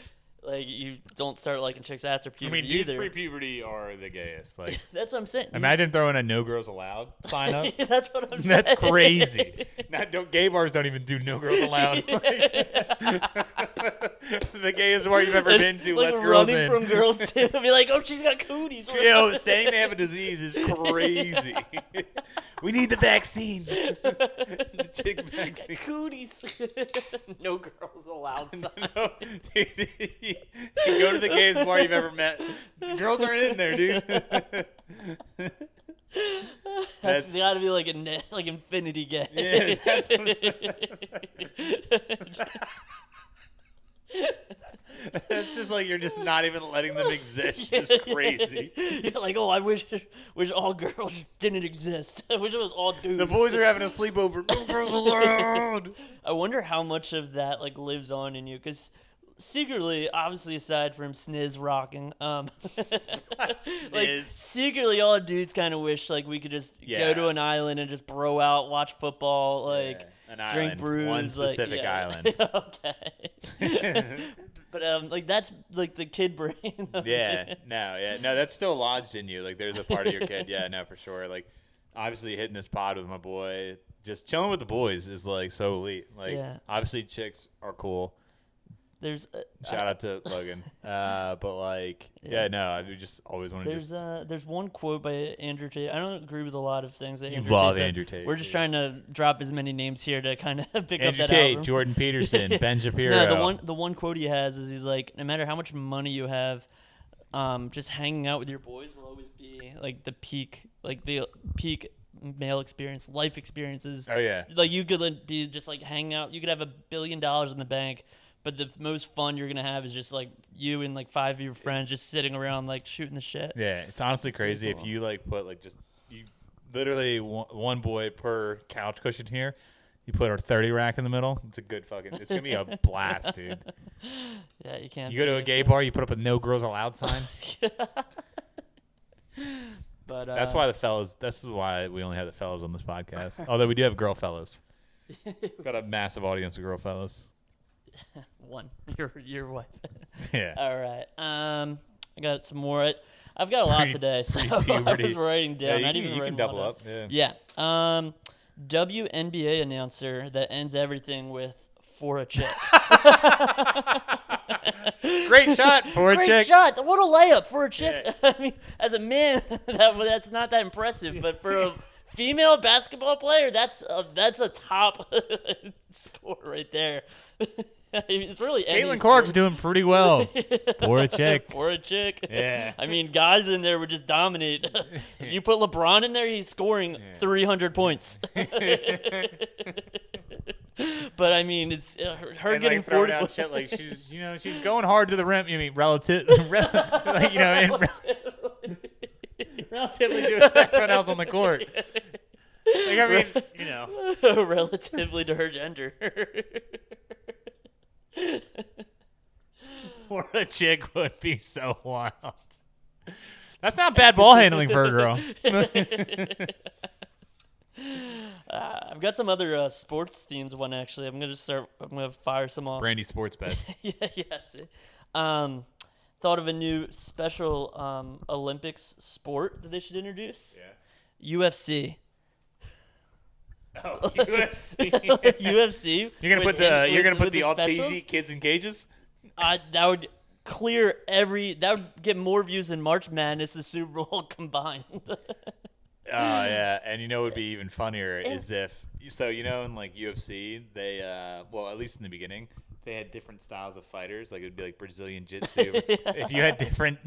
like you don't start liking chicks after
I
puberty
mean, dudes
either.
pre-puberty are the gayest. Like,
That's what I'm saying.
imagine throwing a "No Girls Allowed" sign up.
That's what I'm saying.
That's crazy. Gay bars don't even do "No Girls Allowed." The gayest bar you've ever been to
Like
lets girls
running
in.
from girls too. Be like, oh, she's got cooties.
Yo, saying they have a disease is crazy. We need the vaccine. The chick vaccine.
Cooties. No girls allowed. Sign.
No, dude, you go to the gayest bar you've ever met. The girls are in there, dude.
That's got to be like like infinity gay.
Yeah, that's It's just like you're just not even letting them exist. It's crazy.
You're like, oh, I wish all girls didn't exist. I wish it was all dudes.
The boys are having a sleepover. No girls allowed.
I wonder how much of that like lives on in you, because secretly, obviously, aside from sniz rocking, like secretly, all dudes kind of wish like we could just go to an island and just bro out, watch football, like
an
drink
island,
brews,
one specific island.
Okay. But like that's like the kid brain.
No, that's still lodged in you. Like there's a part of your kid. Yeah, no, for sure. Like obviously hitting this pod with my boy, just chilling with the boys is like so elite. Like obviously chicks are cool.
There's
shout out to Logan, but like I just always want to.
There's one quote by Andrew Tate. I don't agree with a lot of things that Andrew
love
Tate
Andrew Tate.
We're just trying to drop as many names here to kind of pick
Andrew
up that
Tate,
album.
Jordan Peterson, Ben Shapiro.
No, the one quote he has is he's like, no matter how much money you have, just hanging out with your boys will always be like the peak male experience, life experiences.
Oh yeah,
like you could be just like hanging out. You could have $1 billion in the bank. But the most fun you're gonna have is just like you and like 5 of your friends just sitting around like shooting the shit.
Yeah, it's honestly crazy if you like put like just you literally one boy per couch cushion here. You put our 30 rack in the middle. It's a good fucking. It's gonna be a blast, dude.
Yeah, you can't.
You go to a gay bar, you put up a no girls allowed sign.
But
that's why the fellas. This is why we only have the fellas on this podcast. Although we do have girl fellas. Got a massive audience of girl fellas.
One, your wife.
Yeah.
All right. I got some more. I've got a lot today, so I was writing down.
Yeah, you can double up.
Yeah. WNBA announcer that ends everything with "for a chick."
Great shot for a chick.
Great shot. What a layup for a chick. Yeah. I mean, as a man, that's not that impressive, but for a female basketball player, that's a top score right there. I mean, it's really
Caitlin Clark's doing pretty well for a chick.
For a chick.
Yeah.
I mean, guys in there would just dominate. If you put LeBron in there, he's scoring 300 points. But I mean, it's her
and
getting
like, throwing
40
out shit like she's going hard to the rim. You mean relatively doing background outs on the court. Like, I mean,
relatively to her gender.
For a chick would be so wild. That's not bad ball handling for a girl.
I've got some other sports themed one actually. I'm gonna fire some off.
Brandy sports bets.
Yes. Thought of a new special Olympics sport that they should introduce.
Yeah.
UFC.
Oh, UFC.
UFC.
You're gonna put the Altese kids in cages.
That would clear that would get more views than March Madness, the Super Bowl combined.
Oh yeah, and what would be even funnier is if in like UFC they at least in the beginning they had different styles of fighters. Like it would be like Brazilian Jiu-Jitsu. If you had different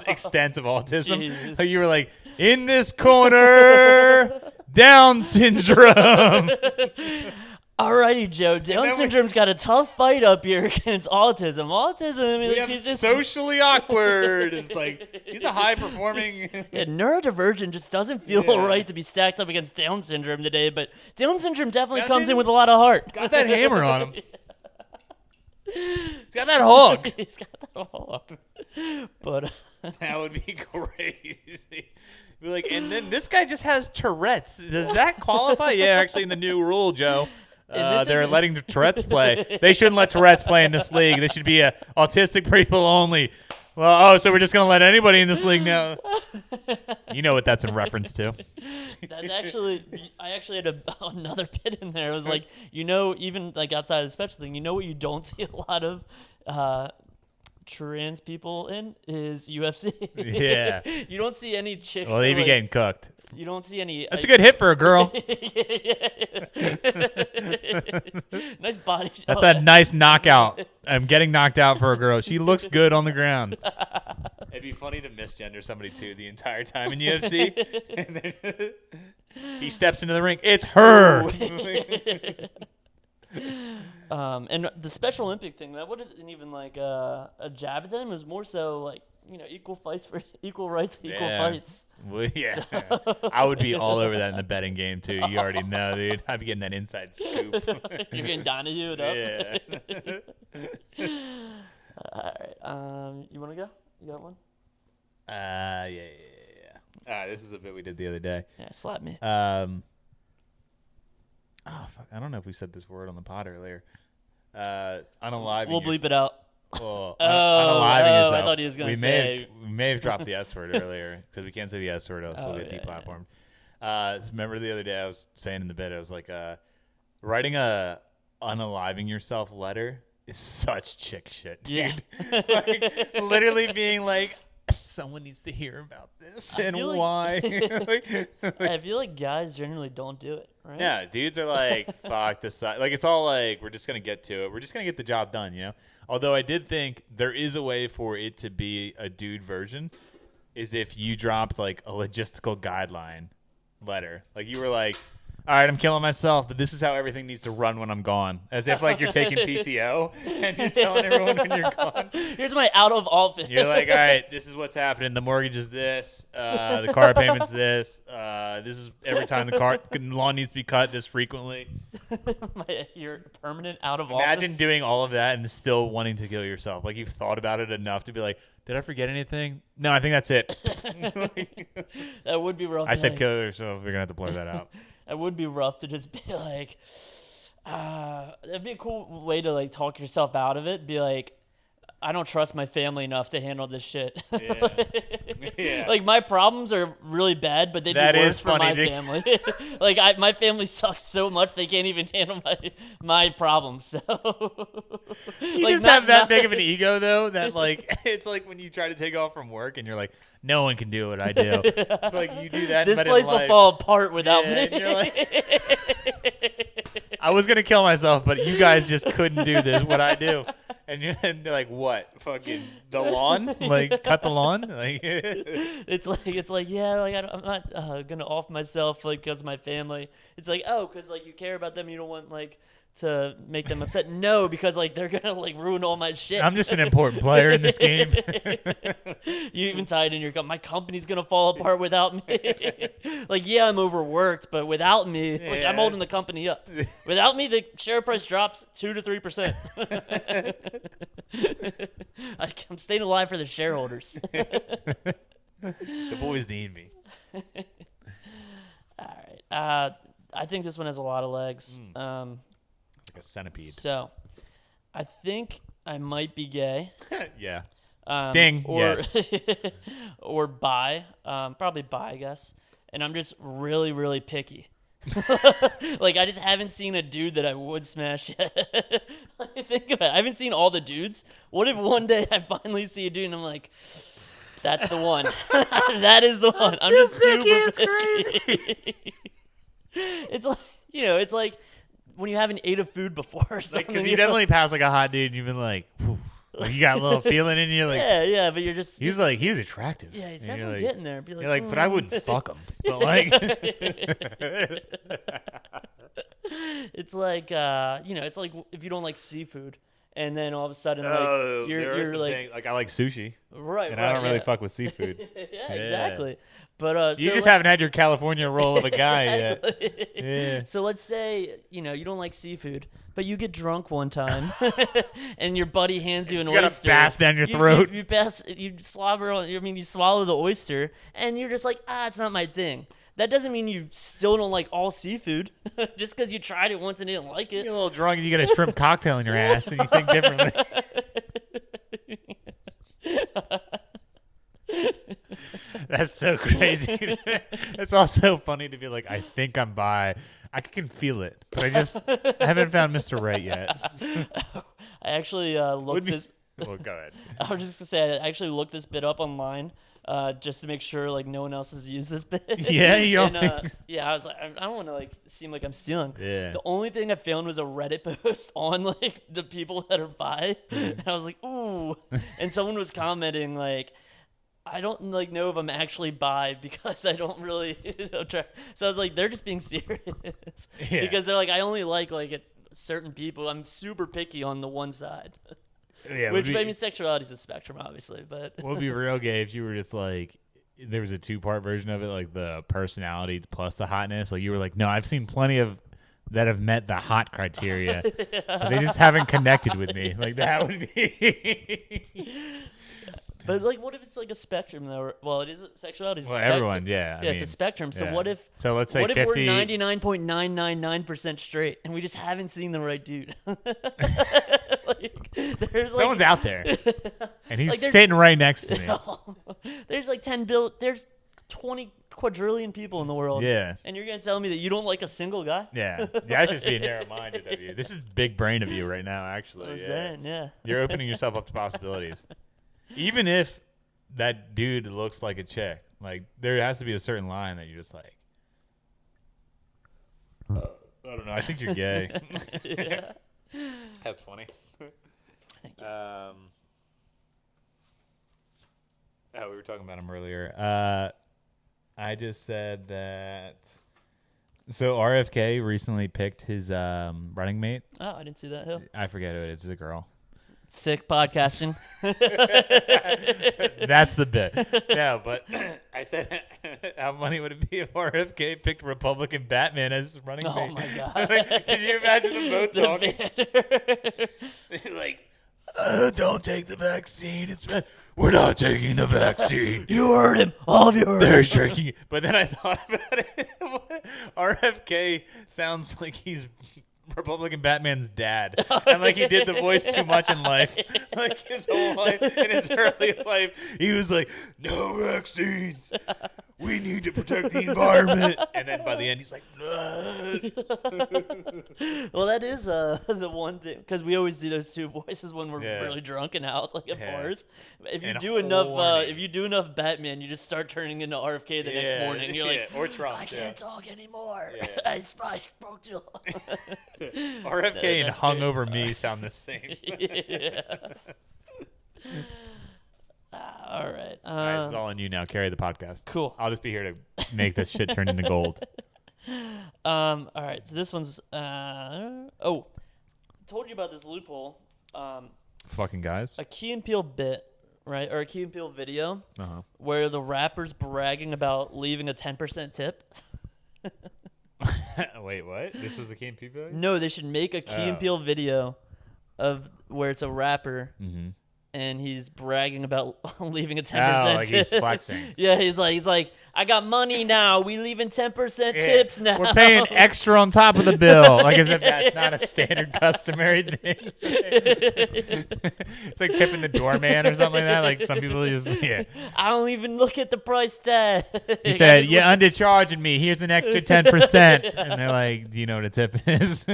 extents of autism, like you were like in this corner, Down syndrome.
Alrighty, Joe. Down syndrome's got a tough fight up here against autism. Autism,
we have just socially awkward. It's like he's a high performing.
Yeah, neurodivergent just doesn't feel right to be stacked up against Down syndrome today. But Down syndrome definitely comes in with a lot of heart.
Got that hammer on him. He's got that hog.
He's got that hog. But
that would be crazy. Be like, and then this guy just has Tourette's. Does that qualify? Yeah, actually, in the new rule, Joe. They're letting the Tourette's play. They shouldn't let Tourette's play in this league. This should be autistic people only. Well, so we're just going to let anybody in this league now. You know what that's in reference to.
That's actually, I actually had another bit in there. It was like, even like outside of the special thing, what you don't see a lot of trans people in is UFC.
Yeah.
You don't see any chicks.
Well, they be getting cooked.
You don't see any.
That's a good hit for a girl.
Nice body.
That's a nice knockout. I'm getting knocked out for a girl. She looks good on the ground. It'd be funny to misgender somebody too the entire time in UFC. And then he steps into the ring. It's her.
And the Special Olympic thing, that wasn't even like a jab at them. It was more so like, equal fights for equal rights, equal fights.
Well, yeah. I would be all over that in the betting game too. You already know, dude. I'd be getting that inside scoop.
You're getting Donahue it up.
Yeah.
All right. You want to go? You got one?
Yeah. This is a bit we did the other day.
Yeah, slap me.
Oh fuck! I don't know if we said this word on the pod earlier. Unaliving.
We'll bleep it out.
Well,
unaliving
yourself.
I thought he was going to say.
We may have dropped the S word earlier because we can't say the S word, else we'll get deplatformed. Remember the other day I was saying in the bit, I was like, writing a unaliving yourself letter is such chick shit, dude.
Yeah.
Like, literally being like, someone needs to hear about this and why.
I feel like guys generally don't do it, right?
Yeah, dudes are like, fuck this. Like, it's all like, we're just going to get to it. We're just going to get the job done, Although I did think there is a way for it to be a dude version, is if you dropped like a logistical guideline letter. Like you were like, all right, I'm killing myself, but this is how everything needs to run when I'm gone. As if like you're taking PTO and you're telling everyone when you're gone.
Here's my out of office.
You're like, all right, this is what's happening. The mortgage is this. The car payment's this. This is every time the lawn needs to be cut this frequently.
You're permanent out of
Imagine
office.
doing all of that and still wanting to kill yourself. Like you've thought about it enough to be like, did I forget anything? No, I think that's it.
That would be rough.
I said kill yourself. We're going to have to blur that out.
It would be rough to just be like, it'd be a cool way to like talk yourself out of it. Be like, I don't trust my family enough to handle this shit.
Yeah. Yeah.
Like my problems are really bad, but they'd
That
be
is
worse for
funny,
my
dude.
family. Like my family sucks so much they can't even handle my problems. So
You
like,
just have that big of an ego, though, that like it's like when you try to take off from work and you're like, no one can do what I do. It's like you do that.
This
but in
place will
life-
fall apart without
Yeah,
me.
and you're like, I was gonna kill myself, but you guys just couldn't do this. What I do, and they're like, what? Fucking the lawn? Like cut the lawn? Like
It's like yeah, like I'm not gonna off myself like because my family. It's like because like you care about them, you don't want like to make them upset. No, because like they're gonna like ruin all my shit.
I'm just an important player in this game.
You even tied in my company's gonna fall apart without me. Like yeah, I'm overworked, but without me, like I'm
Yeah.
holding the company up. Without me, the share price drops 2 to 3%. I'm staying alive for the shareholders.
The boys need me.
All right. I think this one has a lot of legs.
Like a centipede.
So, I think I might be gay.
Yeah.
Ding.
Yes.
Or bi. Probably bi, I guess. And I'm just really, really picky. Like, I just haven't seen a dude that I would smash yet. Like, think about it. I haven't seen all the dudes. What if one day I finally see a dude and I'm like, that's the one. That is the one. I'm just super picky. It's like, it's like when you haven't ate a food before or something.
Because you definitely pass like a hot dude and you've been like, whew. Like you got a little feeling in you. Like,
yeah, but you're just.
he was attractive.
Yeah, he's
And you're
definitely
like,
getting there. Be like,
You're like, but I wouldn't fuck him. But like,
it's like, it's like if you don't like seafood, and then all of a sudden, like, you're like,
like I like sushi,
right,
and
right,
I don't really
yeah.
fuck with seafood.
Yeah, exactly. But
You
so
just
like-
haven't had your California roll of a guy yet.
Exactly.
Yeah.
So let's say you don't like seafood, but you get drunk one time, and your buddy hands you an
gotta
oyster.
bass down your throat.
You slobber on. You swallow the oyster, and you're just like, it's not my thing. That doesn't mean you still don't like all seafood. Just because you tried it once and didn't like
You
it.
get a little drunk and you get a shrimp cocktail in your ass and you think differently. That's so crazy. It's also funny to be like, I think I'm bi. I can feel it, but I haven't found Mr. Right yet.
I actually looked this.
Well, go ahead.
I was just gonna say I actually looked this bit up online. Just to make sure like no one else has used this bit.
Yeah, you don't
And,
think-
yeah, I was like, I don't want to like seem like I'm stealing.
Yeah.
The only thing I found was a Reddit post on like the people that are bi, and I was like, ooh. And someone was commenting like, I don't like know if I'm actually bi because I don't really try. So I was like, they're just being serious
Yeah.
because they're like, I only like it's certain people. I'm super picky on the one side.
Yeah,
Which, I mean, sexuality is a spectrum, obviously, but
would be real gay if you were just like, there was a 2-part version of it, like the personality plus the hotness. Like you were like, no, I've seen plenty of that have met the hot criteria, but they just haven't connected with me. Like that would be.
But like, what if it's like a spectrum though? Well, it is sexuality. Is
Well,
a spec-
everyone, yeah.
Yeah, it's a spectrum. So
yeah.
what if?
So let's say
what
50.
if we're 99.999% straight and we just haven't seen the right dude? Like, there's like,
Someone's out there, and he's
Like, there's-
sitting right next to me.
there's like there's 20 quadrillion people in the world.
Yeah.
And you're gonna tell me that you don't like a single guy?
Yeah, that's just being narrow-minded of you. This is big brain of you right now, actually.
I'm
Yeah.
saying, yeah.
You're opening yourself up to possibilities. Even if that dude looks like a chick, like there has to be a certain line that you're just like, I don't know. I think you're gay.
Yeah.
That's funny.
Thank you.
We were talking about him earlier. I just said that. So RFK recently picked his running mate.
Oh, I didn't see that. Hill.
I forget who it is. It's a girl.
Sick podcasting.
That's the bit. No, but I said, how funny would it be if RFK picked Republican Batman as running mate?
Oh my god!
Could you imagine them both talking? Like, don't take the vaccine. We're not taking the vaccine.
You heard him. All of you heard
They're
him.
shaking. But then I thought about it. RFK sounds like he's Republican Batman's dad. And like he did the voice too much in life. Like his whole life, in his early life, he was like, no vaccines. We need to protect the environment. And then by the end, he's like,
Well, that is the one thing, because we always do those two voices when we're
Yeah.
really drunk and out, like at
Yeah.
bars. If you
And
do enough,
horny.
if you do enough Batman, you just start turning into RFK the next morning. You're like,
or Trump.
I can't talk anymore.
Yeah.
I spoke to
RFK and
That's
hungover me sound the same.
yeah. All right.
All right, it's all on you now. Carry the podcast.
Cool.
I'll just be here to make this shit turn into gold.
All right. So this one's. Told you about this loophole.
Fucking guys.
A Key and Peele bit, right, or a Key and Peele video
Uh-huh.
where the rapper's bragging about leaving a 10% tip.
Wait, what? This was the King People?
No, they should make a Key and
Oh.
Peele video of where it's a rapper
Mm-hmm.
and he's bragging about leaving a 10%
Oh, like
tip.
he's flexing.
Yeah, he's like, I got money now. We leaving 10% tips now.
We're paying extra on top of the bill, like as if that's not a standard customary thing. It's like tipping the doorman or something like that. Like some people just, yeah.
I don't even look at the price tag.
He said, "You're undercharging me. Here's an extra 10%." And they're like, "Do you know what a tip is?"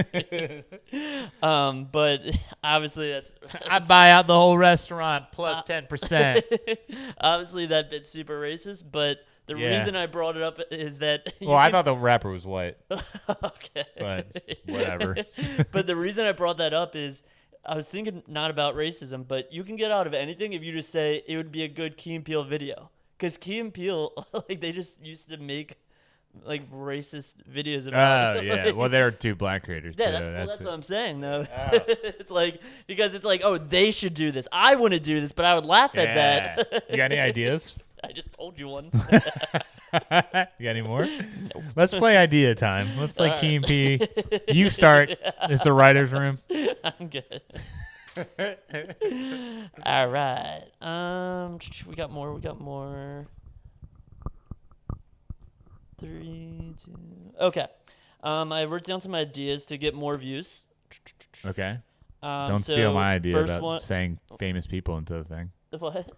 But obviously that's
I buy out the whole restaurant plus 10%.
obviously that bit's super racist. But the
Yeah.
reason I brought it up is that
Well, I thought the rapper was white,
okay,
but whatever.
But the reason I brought that up is I was thinking not about racism, but you can get out of anything if you just say it would be a good Key and Peele video. Because Key and Peele, like they just used to make like racist videos about.
Oh yeah. Well, there are two black creators
Yeah,
too.
that's
it.
what I'm saying though.
Oh.
It's like because it's like, oh, they should do this. I want to do this, but I would laugh at that.
Yeah. You got any ideas?
I just told you one.
You got any more? Let's play idea time. Let's play Key and P. You start. It's the writer's room.
I'm good. All right. We got more. 3, 2. Okay. I wrote down some ideas to get more views.
Okay.
Don't
Don't steal my idea
first
about
one,
saying famous people into the thing.
What?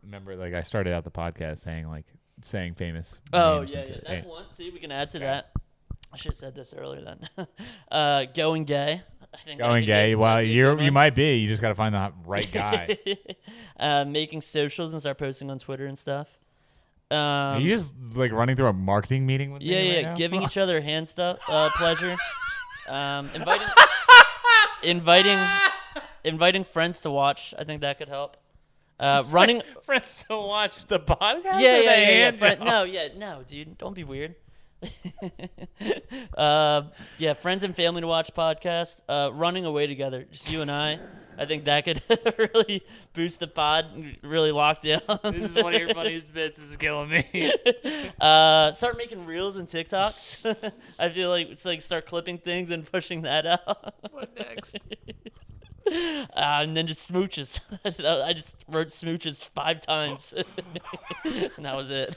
Remember, like I started out the podcast saying famous.
Oh
names
yeah,
into
yeah.
it.
That's
Hey,
one. See, we can add to that. I should have said this earlier then. Going gay. I think
Going gay. Well, you might be. You just got to find the right guy.
Making socials and start posting on Twitter and stuff.
Are you just like running through a marketing meeting with me?
Yeah,
right
yeah.
now?
Giving each other hand stuff, pleasure. Inviting friends to watch. I think that could help. Running.
friends to watch the podcast.
Yeah,
or the
yeah, yeah.
hand
No,
jobs?
no, dude. Don't be weird. Yeah, friends and family to watch podcast. Running away together, just you and I. I think that could really boost the pod, and really lock down.
This is one of your funniest bits. This is killing me.
Start making reels and TikToks. I feel like it's like start clipping things and pushing that out.
What next?
And then just smooches. I just wrote smooches 5 times, and that was it.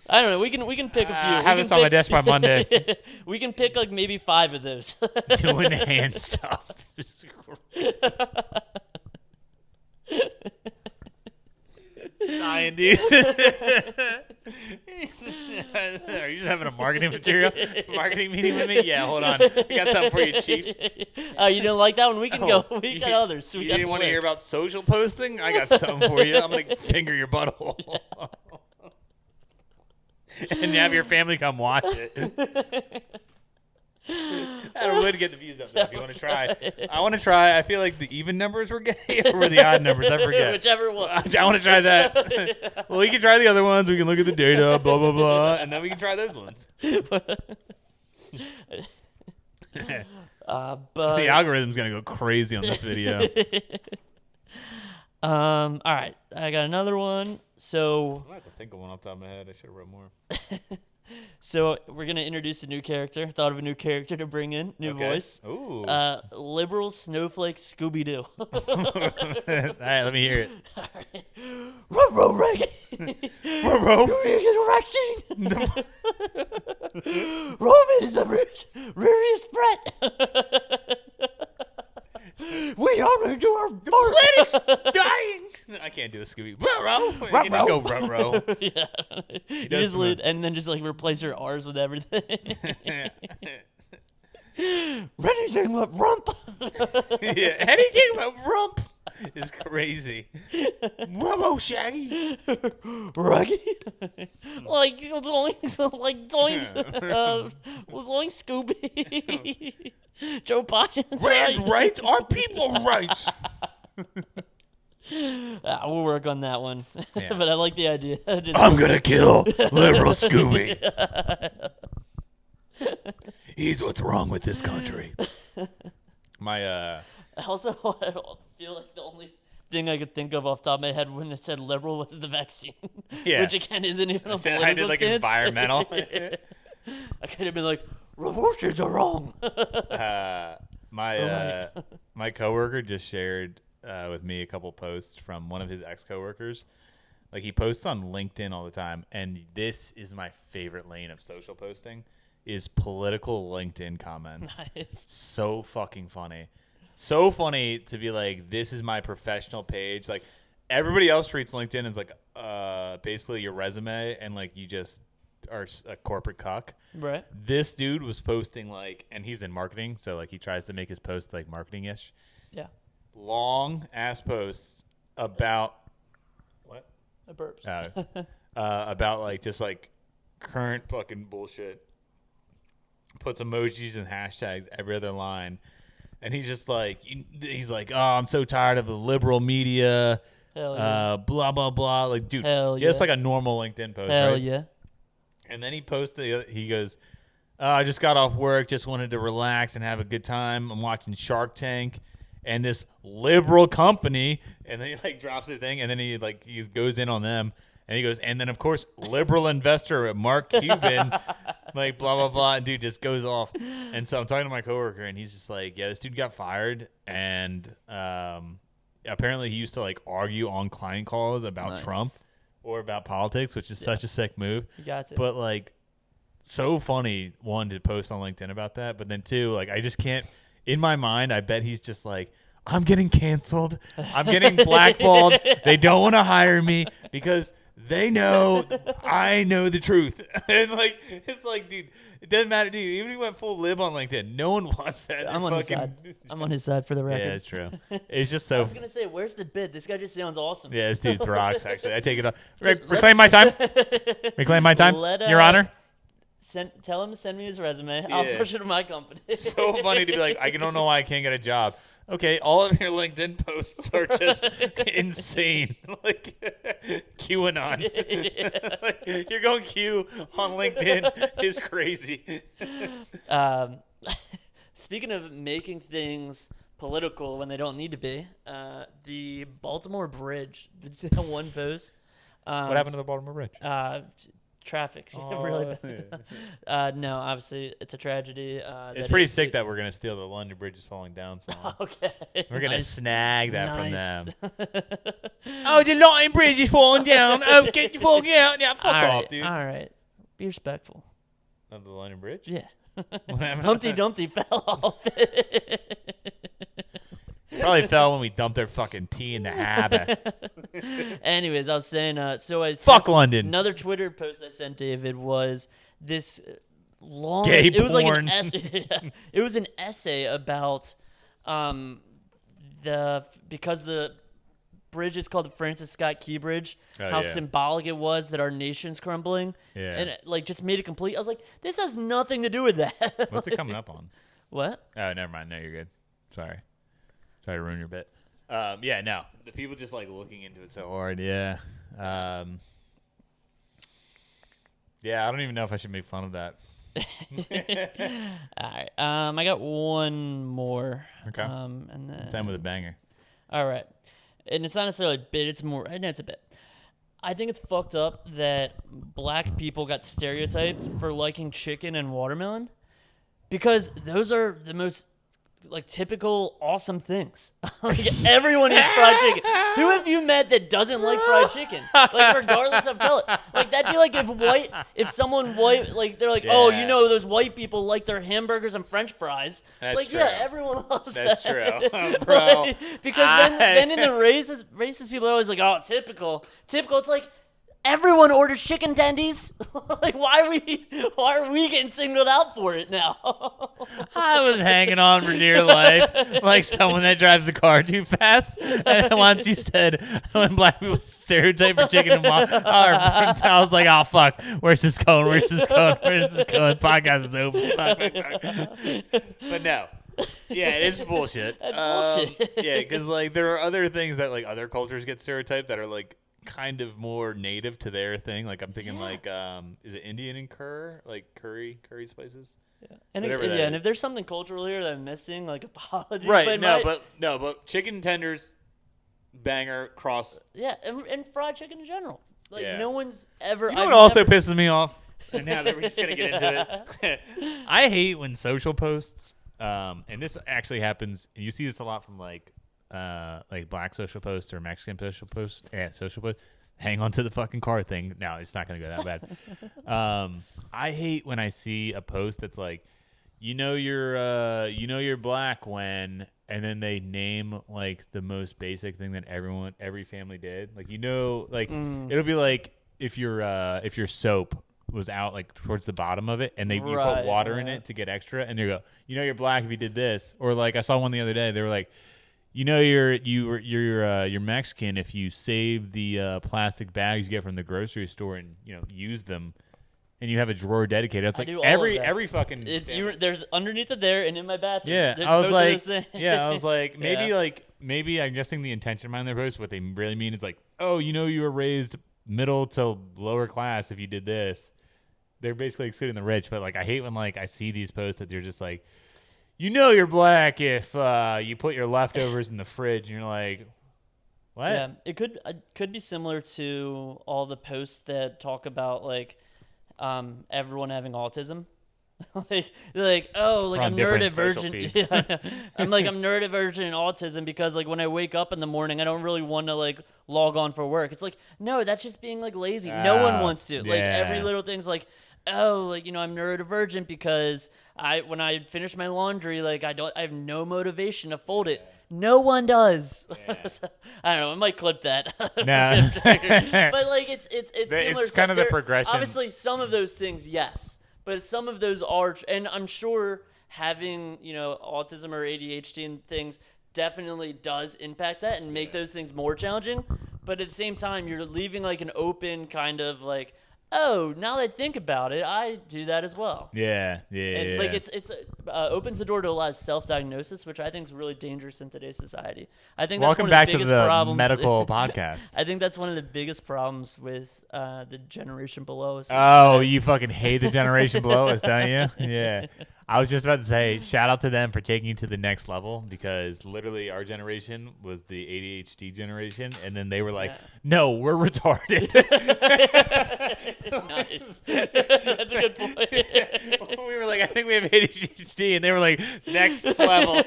I don't know. We can pick a few.
Have this on my desk by Monday.
We can pick like maybe 5 of those.
Doing hand stuff. Dying, dude. Are you just having a marketing meeting with me? Yeah, hold on. I got something for you, Chief.
Oh, you didn't like that one? We can go. We got others.
You didn't want to hear about social posting? I got something for you. I'm gonna finger your butthole. And have your family come watch it. I would get the views up there if you want to try. I want to try. I feel like the even numbers were gay or the odd numbers. I forget.
Whichever one.
I want to try that. Well, we can try the other ones. We can look at the data, blah, blah, blah. And then we can try those ones.
But
The algorithm's going to go crazy on this video.
all right. I got another one. So
I'm going to have to think of one off the top of my head. I should have wrote more.
So we're gonna introduce a new character. Thought of a new character to bring in, new voice.
Ooh.
Liberal snowflake Scooby Doo.
All right, let me hear it.
Ruh-roh, Reggie.
Ruh-roh.
You get a vaccine. Roman is the reariest threat. We are going to do our part.
Dying. I can't do a Scooby. Ruh-roh. You can just go ruh-roh.
Yeah. You just lead, and then just like replace your R's with everything. Anything but rump.
Yeah, anything but rump is crazy. Ruh-roh, Shaggy.
Ruggy. like doinks. Was like Scooby. Joe Biden's
Rand's
right.
rights are people's rights.
We'll work on that one.
Yeah.
But I like the idea.
I'm gonna kill liberal Scooby. He's what's wrong with this country. My
Also, I feel like the only thing I could think of off the top of my head when it said liberal was the vaccine.
Yeah.
Which again isn't even a political
I did like
stance.
environmental.
I could have been like, revolutions are wrong.
My coworker just shared with me a couple posts from one of his ex-coworkers. Like, he posts on LinkedIn all the time, and this is my favorite lane of social posting, is political LinkedIn comments.
Nice.
So fucking funny. So funny to be like, this is my professional page. Like, everybody else treats LinkedIn as like basically your resume, and like you just are a corporate cuck.
Right.
This dude was posting like, and he's in marketing, so like he tries to make his post like marketing-ish.
Yeah.
Long ass posts about what?
I burped.
About like just like current fucking bullshit. Puts emojis and hashtags every other line, and he's just like, oh, I'm so tired of the liberal media.
Hell yeah.
Blah blah blah. Like, dude,
Hell
just
yeah.
like a normal LinkedIn post.
Hell
right?
yeah.
And then he posted, he goes, I just got off work, just wanted to relax and have a good time. I'm watching Shark Tank and this liberal company. And then he like drops their thing, and then he goes in on them. And he goes, and then of course, liberal investor Mark Cuban, like blah, blah, blah. And dude just goes off. And so I'm talking to my coworker, and he's just like, yeah, this dude got fired. And apparently he used to like argue on client calls about Trump or about politics, which is such a sick move.
You got to.
But like, so funny, one, to post on LinkedIn about that, but then two, like, I just can't, in my mind, I bet he's just like, I'm getting canceled, I'm getting blackballed, they don't want to hire me because they know I know the truth. And like, it's like, dude, it doesn't matter, dude. Even if he went full lib on LinkedIn, no one wants that.
I'm on his side. I'm on his side for the record.
Yeah, it's true. It's just
I
so.
was going to say, where's the bid? This guy just sounds awesome.
Yeah, this dude's rocks, actually. I take it off. Reclaim my time. Reclaim my time. Your Honor.
Tell him to send me his resume. I'll push it to my company.
So funny to be like, I don't know why I can't get a job. Okay, all of your LinkedIn posts are just insane. Like QAnon. Like, you're going Q on LinkedIn is crazy.
Speaking of making things political when they don't need to be, the Baltimore Bridge, the one post.
What happened to the Baltimore Bridge?
Traffic.
Oh,
Really bad. No, obviously, it's a tragedy.
It's pretty sick that we're going to steal the London Bridge is falling down. So
Okay.
we're going to snag that from them.
them.
Oh, the London Bridge is falling down. Oh, get your fucking out. Yeah, fuck off, dude.
All right. Be respectful.
Of the London Bridge?
Yeah.
What happened?
Humpty Dumpty fell off.
Probably fell when we dumped their fucking tea in the harbor.
Anyways, I was saying, so I
Fuck
sent-
London.
Another Twitter post I sent David was this long.
Gay
it was like
porn.
an essay. It was an essay about because the bridge is called the Francis Scott Key Bridge.
Oh,
how
yeah.
symbolic it was that our nation's crumbling.
Yeah.
And it, like just made it complete. I was like, this has nothing to do with that.
What's it coming up on?
What?
Oh, never mind. No, you're good. Sorry to ruin your bit. Yeah, no. The people just like looking into it so hard. Yeah. Yeah, I don't even know if I should make fun of that.
All right. I got one more.
Okay.
And then
Time with a banger.
all right. And it's not necessarily a bit. It's more. No, it's a bit. I think it's fucked up that black people got stereotyped for liking chicken and watermelon because those are the most like typical awesome things. Like everyone eats fried chicken. Who have you met that doesn't like fried chicken? Like regardless of color. Like that'd be like if someone white, like they're like, oh,
Yeah.
you know, those white people like their hamburgers and French fries.
That's
like
true.
yeah, everyone loves
That's
that.
true, bro.
Like, because then in the racist people are always like, oh, typical. It's like. Everyone orders chicken tendies. Like, why are we getting singled out for it now?
I was hanging on for dear life, like someone that drives the car too fast. And once you said when black people stereotype for chicken and I was like, oh fuck, where's this going? Podcast is open. Fuck. But no. Yeah, it is bullshit.
That's bullshit.
Yeah, because like there are other things that like other cultures get stereotyped that are like kind of more native to their thing. Like I'm thinking like is it Indian and curry spices?
Yeah. And
Whatever that
and
is.
if there's something cultural here that I'm missing, like apologies.
Right.
But
But chicken tenders, banger cross.
yeah, and fried chicken in general. Like
Yeah.
no one's ever.
You know
I've
what also
never-
pisses me off? And now that we're just gonna get into it. I hate when social posts, and this actually happens. You see this a lot from like black social posts or Mexican social posts. Yeah, social posts. Hang on to the fucking car thing. No, it's not gonna go that bad. I hate when I see a post that's like, you're black when, and then they name like the most basic thing that every family did. Like it'll be like if your soap was out like towards the bottom of it, and you put
Right,
water in
right.
it to get extra, and they go, you're black if you did this. Or like I saw one the other day, they were like, you're Mexican if you save the plastic bags you get from the grocery store and use them, and you have a drawer dedicated. It's
I
like
do all of that.
every fucking.
If
family.
there's underneath it there and in my bathroom.
Yeah,
They're
I was
both of
like,
those things.
yeah, I was like,
Yeah.
maybe I'm guessing the intention behind their post, what they really mean is like, oh, you were raised middle to lower class if you did this. They're basically excluding the rich, but like I hate when like I see these posts that they're just like, you're black if you put your leftovers in the fridge, and you're like, what?
Yeah, it could be similar to all the posts that talk about like everyone having autism. like oh, like
We're on
I'm
different social
neurodivergent.
feeds.
Yeah, I know. I'm neurodivergent in autism because like when I wake up in the morning, I don't really want to like log on for work. It's like no, that's just being like lazy. No one wants to. Like every
yeah.
little thing's like. Oh, like I'm neurodivergent because when I finish my laundry, like I have no motivation to fold it. No one does.
Yeah.
So, I don't know. I might clip that.
Nah.
But like it's similar.
It's kind of the
There-
progression.
Obviously, some of those things, yes, but some of those are, and I'm sure having autism or ADHD and things definitely does impact that and make those things more challenging. But at the same time, you're leaving like an open kind of like. oh, now that I think about it, I do that as well.
Yeah.
And like it's opens the door to a lot of self-diagnosis, which I think is really dangerous in today's society. I think
Welcome
that's one
back
of the
to
biggest
the
problems.
medical podcast.
I think that's one of the biggest problems with the generation below us.
Oh, you fucking hate the generation below us, don't you? Yeah. I was just about to say, shout out to them for taking it to the next level, because literally our generation was the ADHD generation, and then they were like, no, we're retarded.
Nice. That's a good point.
We were like, I think we have ADHD, and they were like, next level.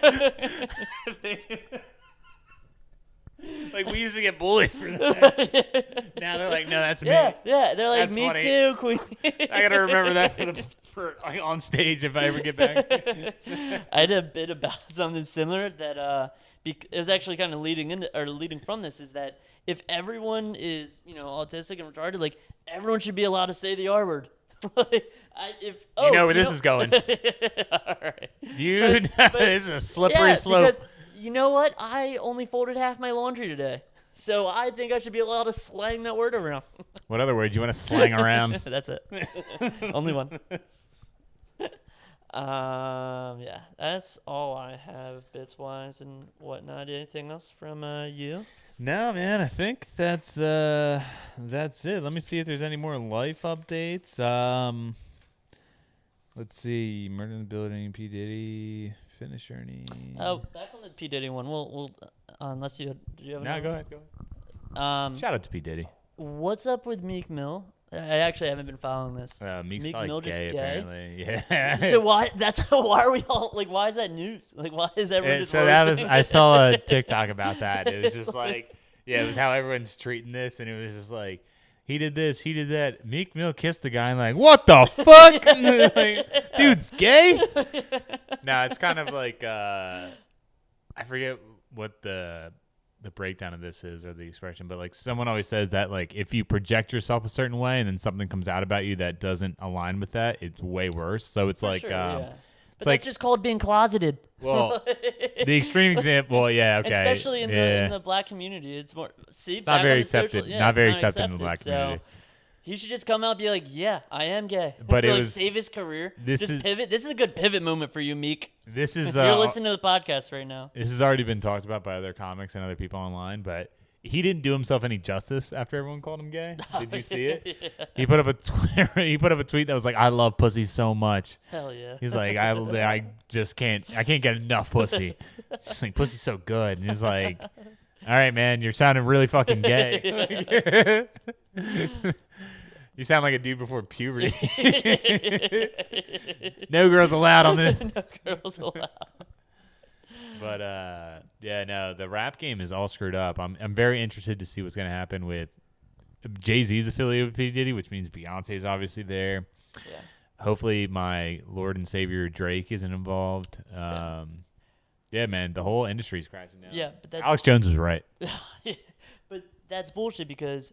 Like, we used to get bullied for that. Now they're like, no, that's me.
Yeah, they're like,
That's
me
funny.
too, Queen.
I gotta remember that for like, on stage if I ever get back.
I had a bit about something similar that it was actually kind of leading from this, is that if everyone is, autistic and retarded, like, everyone should be allowed to say the R word.
You know where this is going.
All right.
This is a slippery slope.
Because you know what? I only folded half my laundry today. So I think I should be allowed to slang that word around.
What other word you want to slang around?
That's it. Only one. Yeah, that's all I have bits-wise and whatnot. Anything else from you?
No, man. I think that's it. Let me see if there's any more life updates. Let's see. Murder in the Building, P. Diddy, Fitness Journey.
Oh, back on the P. Diddy one. We'll unless you do you have
No,
another
go
one?
ahead. Shout out to P. Diddy.
What's up with Meek Mill? I actually haven't been following this.
Meek
Mill
Mill
just
gay,
gay?
apparently. Yeah.
So why are we all like? Why is that news? Like, why is everyone just
So that was
roasting
I
it?
saw a TikTok about that. It was just
It's
like, yeah, it was how everyone's treating this, and it was just like, he did this, he did that. Meek Mill kissed the guy, and like, what the fuck? Like, dude's gay? No, it's kind of like I forget what the breakdown of this is, or the expression, but like someone always says that, like, if you project yourself a certain way and then something comes out about you that doesn't align with that, it's way worse. So it's
For
like
sure, yeah.
it's
But
like,
that's just called being closeted.
well, the extreme example, yeah, okay,
Especially in
yeah.
the black community, it's more
not very accepted. Not very accepted in the black community.
So he should just come out and be like, "Yeah, I am gay."
But it
like,
was-
save his career.
this
Just
is-
pivot. This is a good pivot moment for you, Meek.
This is
You're listening to the podcast right now.
this has already been talked about by other comics and other people online, but he didn't do himself any justice after everyone called him gay. Did you see it?
Yeah.
He put up a he put up a tweet that was like, "I love pussy so much."
Hell yeah.
He's like, I just can't get enough pussy. It's like, pussy's so good. And he's like, all right, man, you're sounding really fucking gay. You sound like a dude before puberty. No girls allowed on this.
No girls allowed.
But yeah, no, the rap game is all screwed up. I'm very interested to see what's gonna happen with Jay-Z's affiliated with P. Diddy, which means Beyonce's obviously there.
Yeah.
Hopefully, my Lord and Savior Drake isn't involved. Yeah, man, the whole industry's crashing down.
Yeah, but that's
Alex Jones was right.
but that's bullshit because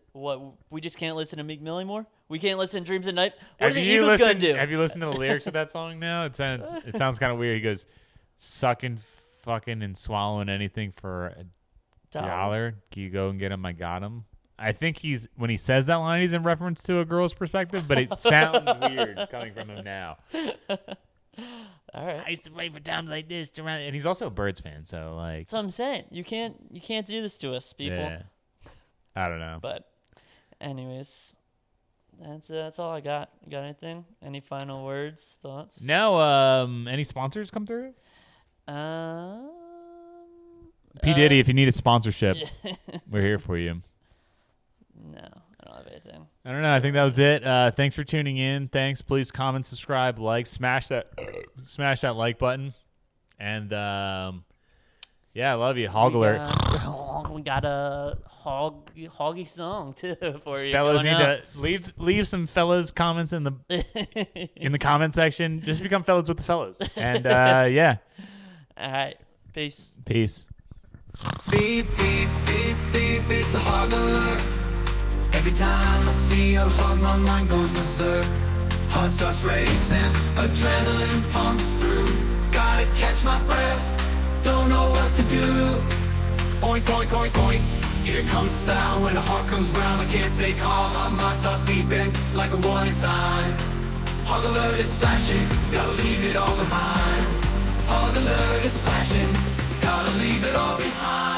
we just can't listen to Meek Mill anymore. We can't listen to Dreams at Night. What are the Eagles gonna do?
Have you listened to the lyrics of that song now? It sounds kind of weird. He goes, sucking, fucking, and swallowing anything for a $1. Can you go and get him? I got him. I think when he says that line, he's in reference to a girl's perspective, but it sounds weird coming from him now.
All right.
I used to wait for times like this to run, and he's also a Birds fan, so like.
That's what I'm saying. You can't do this to us, people.
Yeah. I don't know.
But, anyways, that's all I got. You got anything? Any final words, thoughts?
No. Any sponsors come through? P. Diddy, if you need a sponsorship, we're here for you.
No, I don't have anything.
I don't know. I think that was it. Thanks for tuning in. Thanks. Please comment, subscribe, like, smash that like button. And yeah, I love you. Hog Alert.
We got a hoggy song too for you.
Fellas
going
need
out.
to leave some fellas comments in the comment section. Just become fellas with the fellas. And yeah.
All right. Peace.
Peace.
Beep, beep, beep, beep, it's a Hog Alert. Every time I see a hog, my mind goes berserk. Heart starts racing, adrenaline pumps through. Gotta catch my breath, don't know what to do. Oink, oink, oink, oink. Here comes sound when the heart comes round. I can't stay calm, my mind starts beeping like a warning sign. Hog alert is flashing, gotta leave it all behind. Hog alert is flashing, gotta leave it all behind.